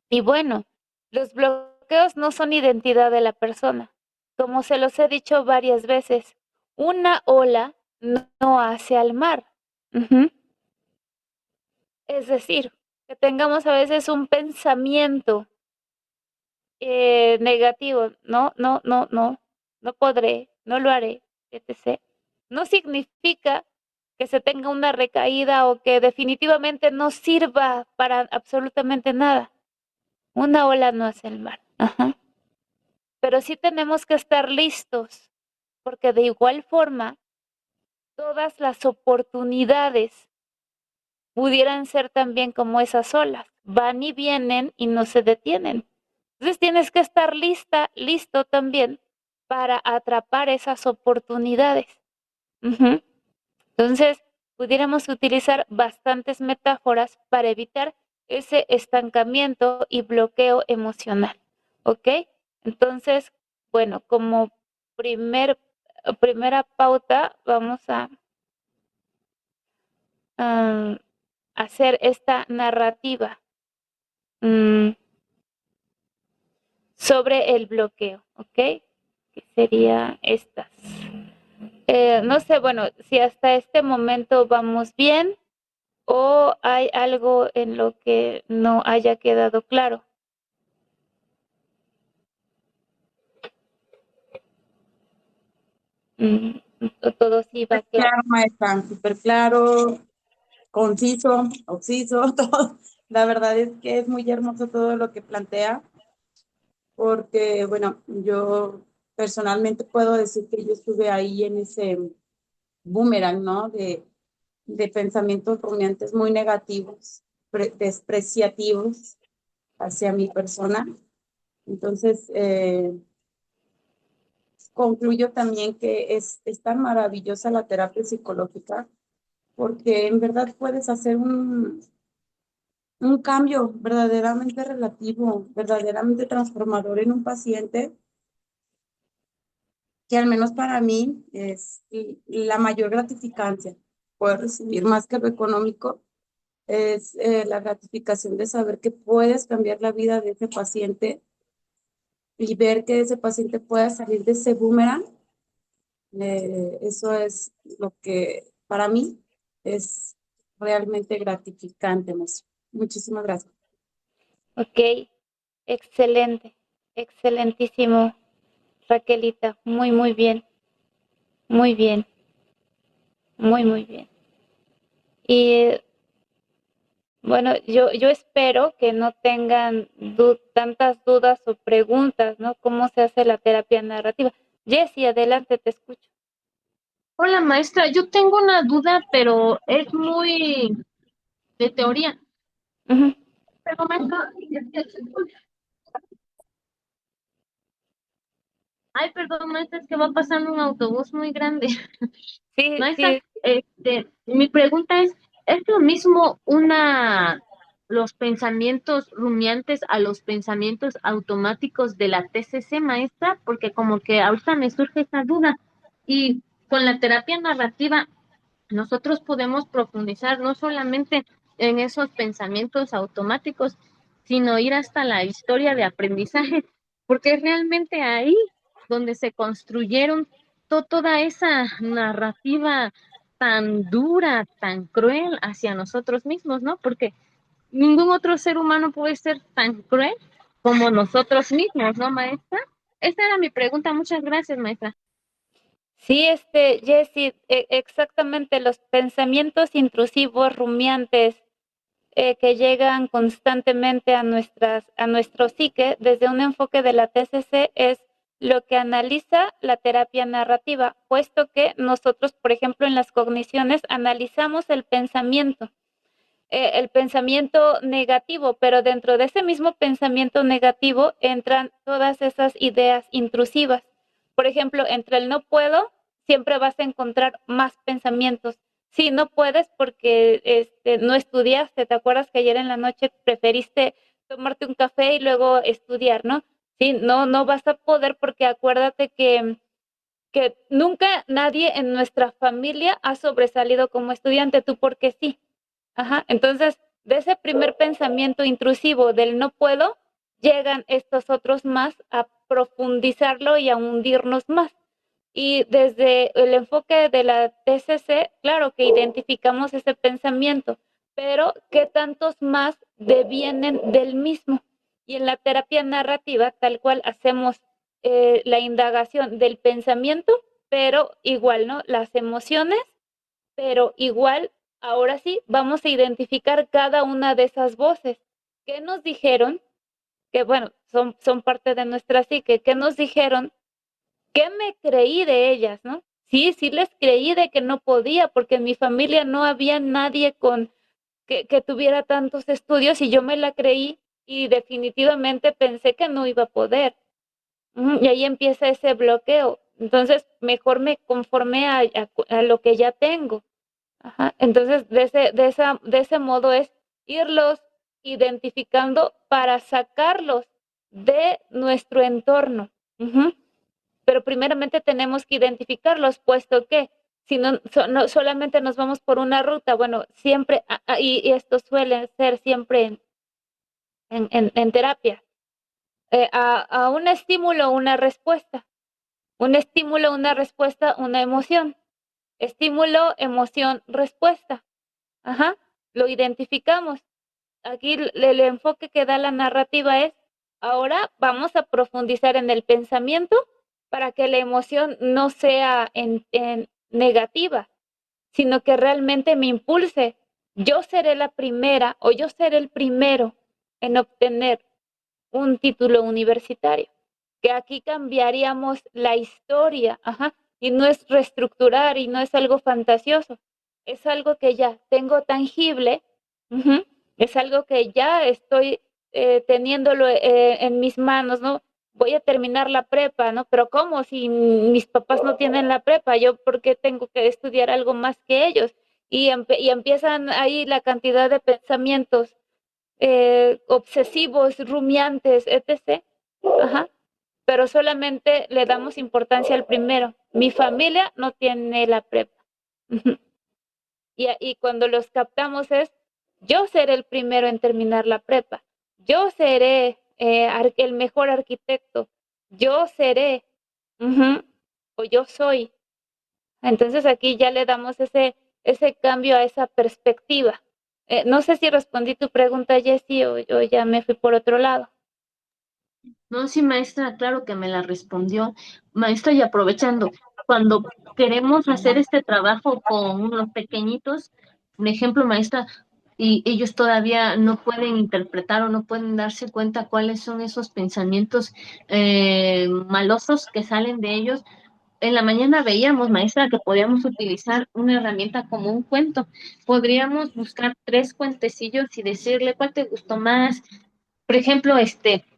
Y bueno, los bloqueos no son identidad de la persona. Como se los he dicho varias veces, una ola no hace al mar. Ujú. Es decir, que tengamos a veces un pensamiento negativo, no, no, no, no, no podré, no lo haré, etc. No significa que se tenga una recaída o que definitivamente no sirva para absolutamente nada. Una ola no hace el mar. Ajá. Pero sí tenemos que estar listos, porque de igual forma, todas las oportunidades pudieran ser también como esas olas, van y vienen y no se detienen. Entonces tienes que estar listo también para atrapar esas oportunidades. Ujú. Entonces, pudiéramos utilizar bastantes metáforas para evitar ese estancamiento y bloqueo emocional. ¿Ok? Entonces, bueno, como primer, primera pauta vamos a hacer esta narrativa mm, sobre el bloqueo, ¿ok? Que sería estas. No sé, bueno, si hasta este momento vamos bien o hay algo en lo que no haya quedado claro. Mm, todo sí va claro. Claro, maestra, súper claro, conciso, oxiso, todo. La verdad es que es muy hermoso todo lo que plantea, porque, bueno, yo personalmente puedo decir que yo estuve ahí en ese boomerang, ¿no? De pensamientos rumiantes muy negativos, despreciativos hacia mi persona. Entonces, concluyo también que es tan maravillosa la terapia psicológica porque en verdad puedes hacer un cambio verdaderamente relativo, verdaderamente transformador en un paciente que al menos para mí es la mayor gratificancia. Poder recibir más que lo económico es la gratificación de saber que puedes cambiar la vida de ese paciente y ver que ese paciente pueda salir de ese boomerang. Eso es lo que para mí es realmente gratificante, maestro. Muchísimas gracias. Ok, excelente, excelentísimo, Raquelita, muy, muy bien, muy bien, muy bien. Y bueno, yo espero que no tengan tantas dudas o preguntas, ¿no? ¿Cómo se hace la terapia narrativa? Jessie, adelante, te escucho. Hola maestra, yo tengo una duda, pero es muy de teoría. Ujú. Pero maestra, ay, perdón, maestra, es que va pasando un autobús muy grande. Sí, Maestra, sí, mi pregunta ¿es lo mismo los pensamientos rumiantes a los pensamientos automáticos de la TCC, maestra? Porque como que ahorita me surge esa duda. Y con la terapia narrativa, nosotros podemos profundizar no solamente en esos pensamientos automáticos, sino ir hasta la historia de aprendizaje, porque es realmente ahí donde se construyeron toda esa narrativa tan dura, tan cruel hacia nosotros mismos, ¿no? Porque ningún otro ser humano puede ser tan cruel como nosotros mismos, ¿no, maestra? Esa era mi pregunta. Muchas gracias, maestra. sí, Jessie, exactamente los pensamientos intrusivos, rumiantes, que llegan constantemente a nuestro psique desde un enfoque de la TCC es lo que analiza la terapia narrativa, puesto que nosotros, por ejemplo, en las cogniciones analizamos el pensamiento negativo, pero dentro de ese mismo pensamiento negativo entran todas esas ideas intrusivas. Por ejemplo, entre el no puedo, siempre vas a encontrar más pensamientos. Sí, no puedes porque no estudiaste. ¿Te acuerdas que ayer en la noche preferiste tomarte un café y luego estudiar, no? Sí, no vas a poder porque acuérdate que nunca nadie en nuestra familia ha sobresalido como estudiante, tú porque sí. Ajá, entonces, de ese primer pensamiento intrusivo del no puedo, llegan estos otros más a profundizarlo y a hundirnos más. Y desde el enfoque de la TCC, claro que identificamos ese pensamiento, pero ¿qué tantos más devienen del mismo? Y en la terapia narrativa, tal cual hacemos la indagación del pensamiento, pero igual, ¿no? Las emociones, pero igual, ahora sí, vamos a identificar cada una de esas voces. ¿Qué nos dijeron? Que bueno, son parte de nuestra psique. ¿Qué nos dijeron? ¿Qué me creí de ellas, no? Sí, sí les creí de que no podía, porque en mi familia no había nadie que tuviera tantos estudios y yo me la creí y definitivamente pensé que no iba a poder. Y ahí empieza ese bloqueo. Entonces, mejor me conformé a lo que ya tengo. Ajá. Entonces, de ese modo es irlos identificando para sacarlos de nuestro entorno. Pero primeramente tenemos que identificarlos, puesto que si no solamente nos vamos por una ruta, bueno, siempre, y esto suele ser siempre en terapia, a un estímulo, una respuesta. Un estímulo, una respuesta, una emoción. Estímulo, emoción, respuesta. Ajá, lo identificamos. Aquí el enfoque que da la narrativa es, ahora vamos a profundizar en el pensamiento para que la emoción no sea en negativa, sino que realmente me impulse. Yo seré la primera o yo seré el primero en obtener un título universitario, que aquí cambiaríamos la historia, ajá, y no es reestructurar y no es algo fantasioso, es algo que ya tengo tangible, es algo que ya estoy teniéndolo en mis manos, ¿no? Voy a terminar la prepa, ¿no? Pero ¿cómo? Si mis papás no tienen la prepa, ¿yo por qué tengo que estudiar algo más que ellos? Y empiezan ahí la cantidad de pensamientos obsesivos, rumiantes, etc. Ajá. Pero solamente le damos importancia al primero. Mi familia no tiene la prepa. Y cuando los captamos es, yo seré el primero en terminar la prepa. Yo seré el mejor arquitecto. Yo seré. O yo soy. Entonces aquí ya le damos ese cambio a esa perspectiva. No sé si respondí tu pregunta, Jessie, o ya me fui por otro lado. No, sí, maestra, claro que me la respondió. Maestra, y aprovechando, cuando queremos hacer este trabajo con los pequeñitos, por ejemplo, maestra, y ellos todavía no pueden interpretar o no pueden darse cuenta cuáles son esos pensamientos malosos que salen de ellos. En la mañana veíamos, maestra, que podíamos utilizar una herramienta como un cuento. Podríamos buscar tres cuentecillos y decirle cuál te gustó más. Por ejemplo,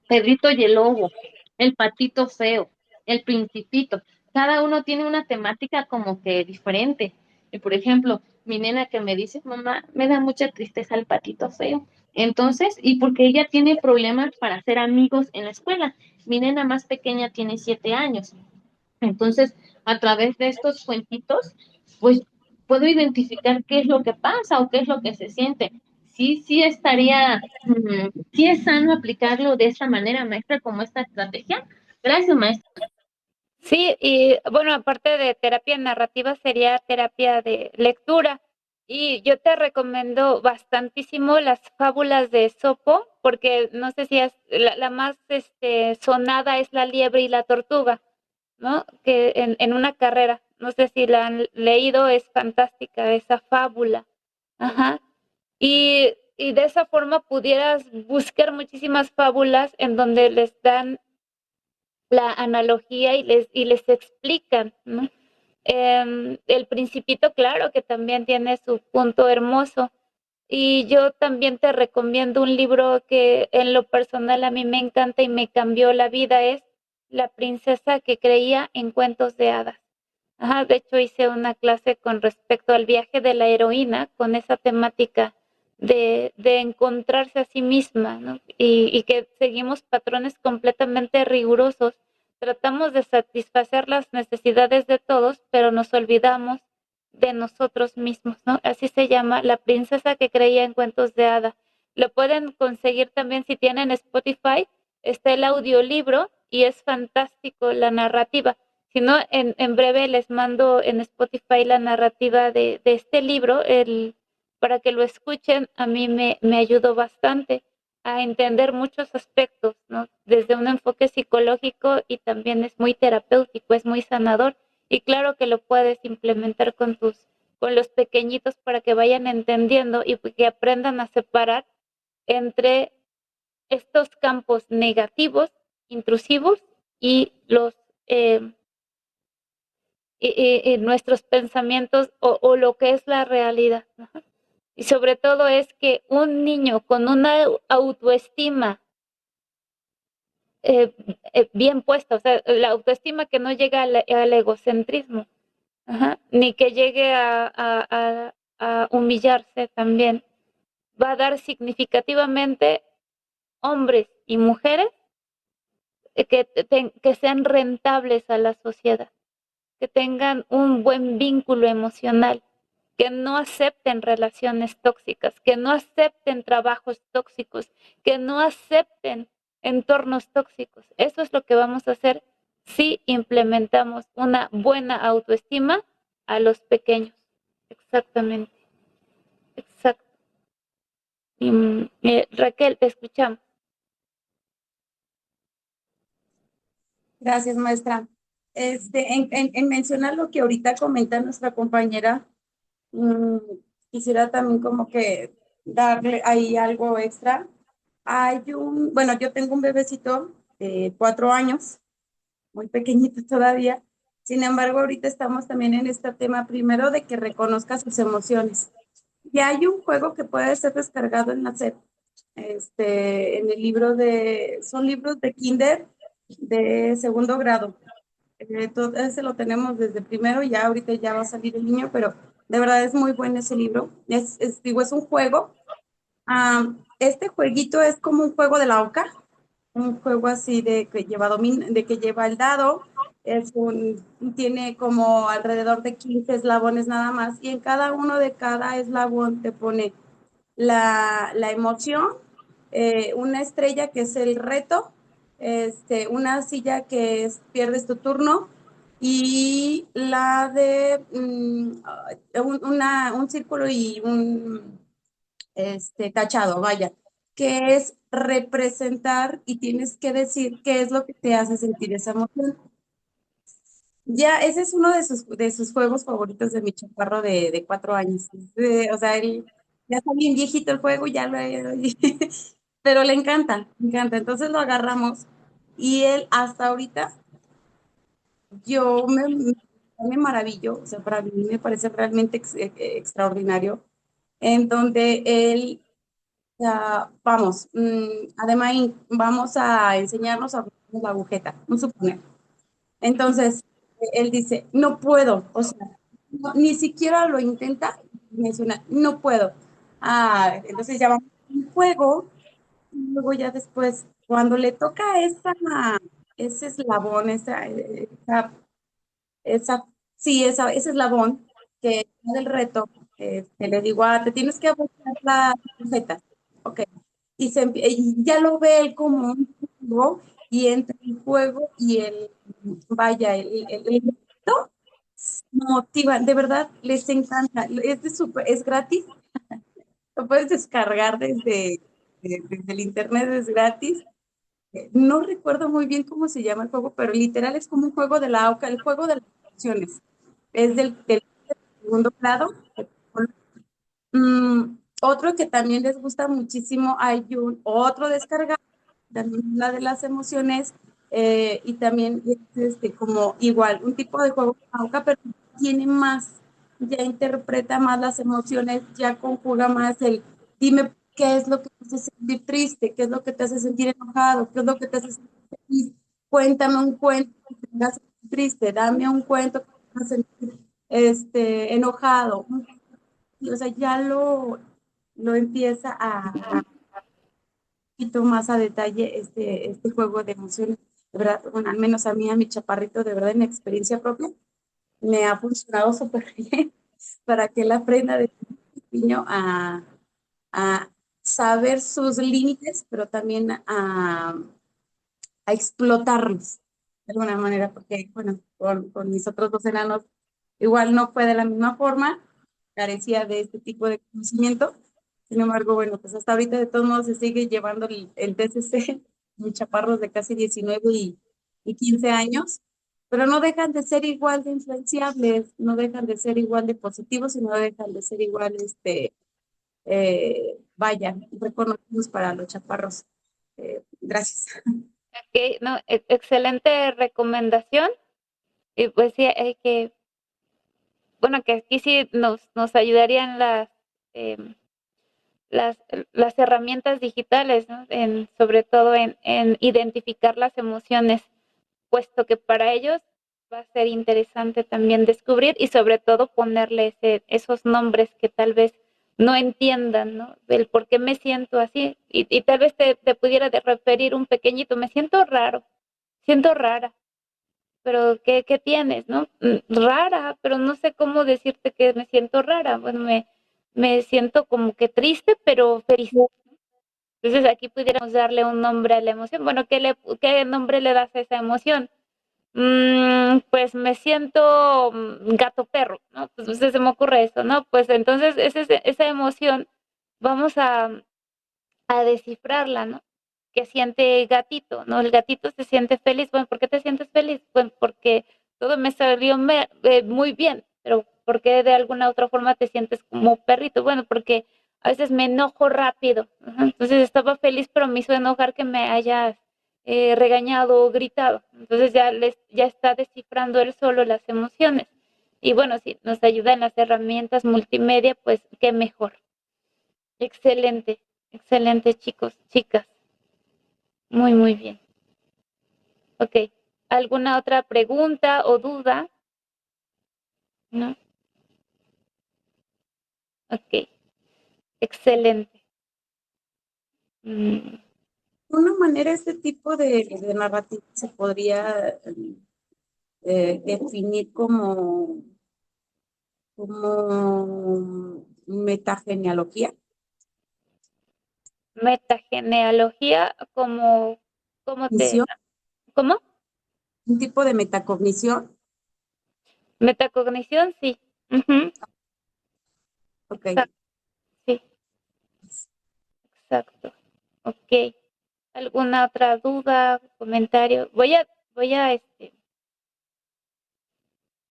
Pedrito y el Lobo, el Patito Feo, el Principito. Cada uno tiene una temática como que diferente. Y por ejemplo, mi nena que me dice, mamá, me da mucha tristeza el Patito Feo. Entonces, y porque ella tiene problemas para hacer amigos en la escuela. Mi nena más pequeña tiene 7 años. Entonces, a través de estos cuentitos, pues puedo identificar qué es lo que pasa o qué es lo que se siente. Sí, sí estaría, sí es sano aplicarlo de esta manera, maestra, como esta estrategia. Gracias, maestra. Sí, y bueno, aparte de terapia narrativa, sería terapia de lectura. Y yo te recomiendo bastantísimo las fábulas de Esopo, porque no sé si es la más sonada es La liebre y la tortuga, ¿no? Que en una carrera, no sé si la han leído, es fantástica esa fábula. Ajá. Y de esa forma pudieras buscar muchísimas fábulas en donde les dan la analogía y les explican, ¿no? El Principito, claro, que también tiene su punto hermoso. Y yo también te recomiendo un libro que en lo personal a mí me encanta y me cambió la vida, es La princesa que creía en cuentos de hadas. Ajá, de hecho hice una clase con respecto al viaje de la heroína, con esa temática de encontrarse a sí misma, ¿no? Y que seguimos patrones completamente rigurosos. Tratamos de satisfacer las necesidades de todos, pero nos olvidamos de nosotros mismos, ¿no? Así se llama La princesa que creía en cuentos de hada. Lo pueden conseguir también si tienen Spotify, está el audiolibro y es fantástico la narrativa. Si no, en breve les mando en Spotify la narrativa de este libro, para que lo escuchen. A mí me ayudó bastante a entender muchos aspectos, ¿no? Desde un enfoque psicológico, y también es muy terapéutico, es muy sanador. Y claro que lo puedes implementar con los pequeñitos para que vayan entendiendo y que aprendan a separar entre estos campos negativos, intrusivos, y los y nuestros pensamientos o lo que es la realidad. Ajá. Y sobre todo es que un niño con una autoestima eh, bien puesta, o sea, la autoestima que no llega al egocentrismo, ajá, ni que llegue a humillarse también, va a dar significativamente hombres y mujeres que sean rentables a la sociedad, que tengan un buen vínculo emocional, que no acepten relaciones tóxicas, que no acepten trabajos tóxicos, que no acepten entornos tóxicos. Eso es lo que vamos a hacer si implementamos una buena autoestima a los pequeños. Exactamente, exacto. Y, Raquel, te escuchamos. Gracias, maestra. En mencionar lo que ahorita comenta nuestra compañera, mm, quisiera también como que darle ahí algo extra. Bueno, yo tengo un bebecito de 4 años, muy pequeñito todavía. Sin embargo, ahorita estamos también en este tema primero de que reconozca sus emociones. Y hay un juego que puede ser descargado en la SEP, en el son libros de kinder de segundo grado. Todo ese lo tenemos desde primero, ya ahorita ya va a salir el niño, pero de verdad es muy bueno ese libro. Digo, es un juego. Este jueguito es como un juego de la oca, un juego así de que lleva el dado, tiene como alrededor de 15 eslabones nada más, y en cada uno de cada eslabón te pone la emoción, una estrella que es el reto, una silla que es pierdes tu turno, y la de un círculo y un tachado, vaya, que es representar y tienes que decir qué es lo que te hace sentir esa emoción. Ya, ese es uno de sus juegos favoritos de mi chaparro de 4 años. O sea, él ya está bien viejito el juego, pero le encanta, le encanta. Entonces lo agarramos y él hasta ahorita yo me maravillo, o sea, para mí me parece realmente extraordinario, en donde él vamos, además vamos a enseñarnos a abrir la agujeta, un suponer. Entonces, él dice, no puedo, o sea, ni siquiera lo intenta, menciona, no puedo. Entonces ya vamos a un juego, y luego ya después, cuando le toca ese eslabón, esa, sí, ese eslabón que es del reto, le digo, te tienes que abrochar la tarjeta. Ok. Y ya lo ve él como un juego, y entre el juego y vaya, el reto, se motivan, de verdad, les encanta. Es gratis, lo puedes descargar desde el internet, es gratis. No recuerdo muy bien cómo se llama el juego, pero literal es como un juego de la AUCA, el juego de las opciones. Es del segundo grado. Otro que también les gusta muchísimo, hay otro descargado, también la de las emociones, y también es como igual, un tipo de juego de AUCA, pero tiene más, ya interpreta más las emociones, ya conjuga más dime qué es lo que te hace sentir triste, qué es lo que te hace sentir enojado, qué es lo que te hace sentir feliz. Cuéntame un cuento que te haga sentir triste, dame un cuento que te haga sentir enojado. O sea, ya lo empieza a poquito más a detalle este juego de emociones. De verdad, bueno, al menos a mí, a mi chaparrito, de verdad, en experiencia propia, me ha funcionado súper bien para que él aprenda de niño a saber sus límites, pero también a explotarlos de alguna manera, porque, bueno, con mis otros dos enanos igual no fue de la misma forma, carecía de este tipo de conocimiento. Sin embargo, bueno, pues hasta ahorita de todos modos se sigue llevando el TCC, mis chaparros de casi 19 y 15 años, pero no dejan de ser igual de influenciables, no dejan de ser igual de positivos y no dejan de ser igual, vaya, reconocidos para los chaparros. Gracias. Ok, no, excelente recomendación. Y pues sí, hay que, bueno, que aquí sí nos ayudarían em, las, las herramientas digitales, ¿no? Sobre todo en identificar las emociones, puesto que para ellos va a ser interesante también descubrir y sobre todo ponerle esos nombres que tal vez no entiendan, ¿no? Del por qué me siento así. Y tal vez te pudiera referir un pequeñito, me siento raro. siento rara, pero ¿qué tienes, no? Rara, pero no sé cómo decirte que me siento rara. Bueno, me siento como que triste, pero feliz. Entonces aquí pudiéramos darle un nombre a la emoción. Bueno, ¿qué nombre le das a esa emoción? Pues me siento gato perro, ¿no? Pues se me ocurre eso, ¿no? Pues entonces esa emoción vamos a descifrarla, ¿no? Que siente gatito, ¿no? El gatito se siente feliz. Bueno, ¿por qué te sientes feliz? Bueno, porque todo me salió muy bien, pero ¿por qué de alguna otra forma te sientes como perrito? Bueno, porque a veces me enojo rápido. Ajá. Entonces estaba feliz, pero me hizo enojar que me hayas regañado o gritado. Entonces ya está descifrando él solo las emociones. Y bueno, si nos ayudan las herramientas multimedia, pues qué mejor. Excelente, excelente chicos, chicas. Muy, muy bien. Ok. ¿Alguna otra pregunta o duda? ¿No? Ok. Excelente. Mm, De una manera, este tipo de narrativa se podría definir como metagenealogía. Metagenealogía, ¿cómo Cognición, cómo? un tipo de metacognición. Metacognición, sí. Ujú, Ok. exacto, sí, exacto. Ok. ¿Alguna otra duda, comentario? Voy a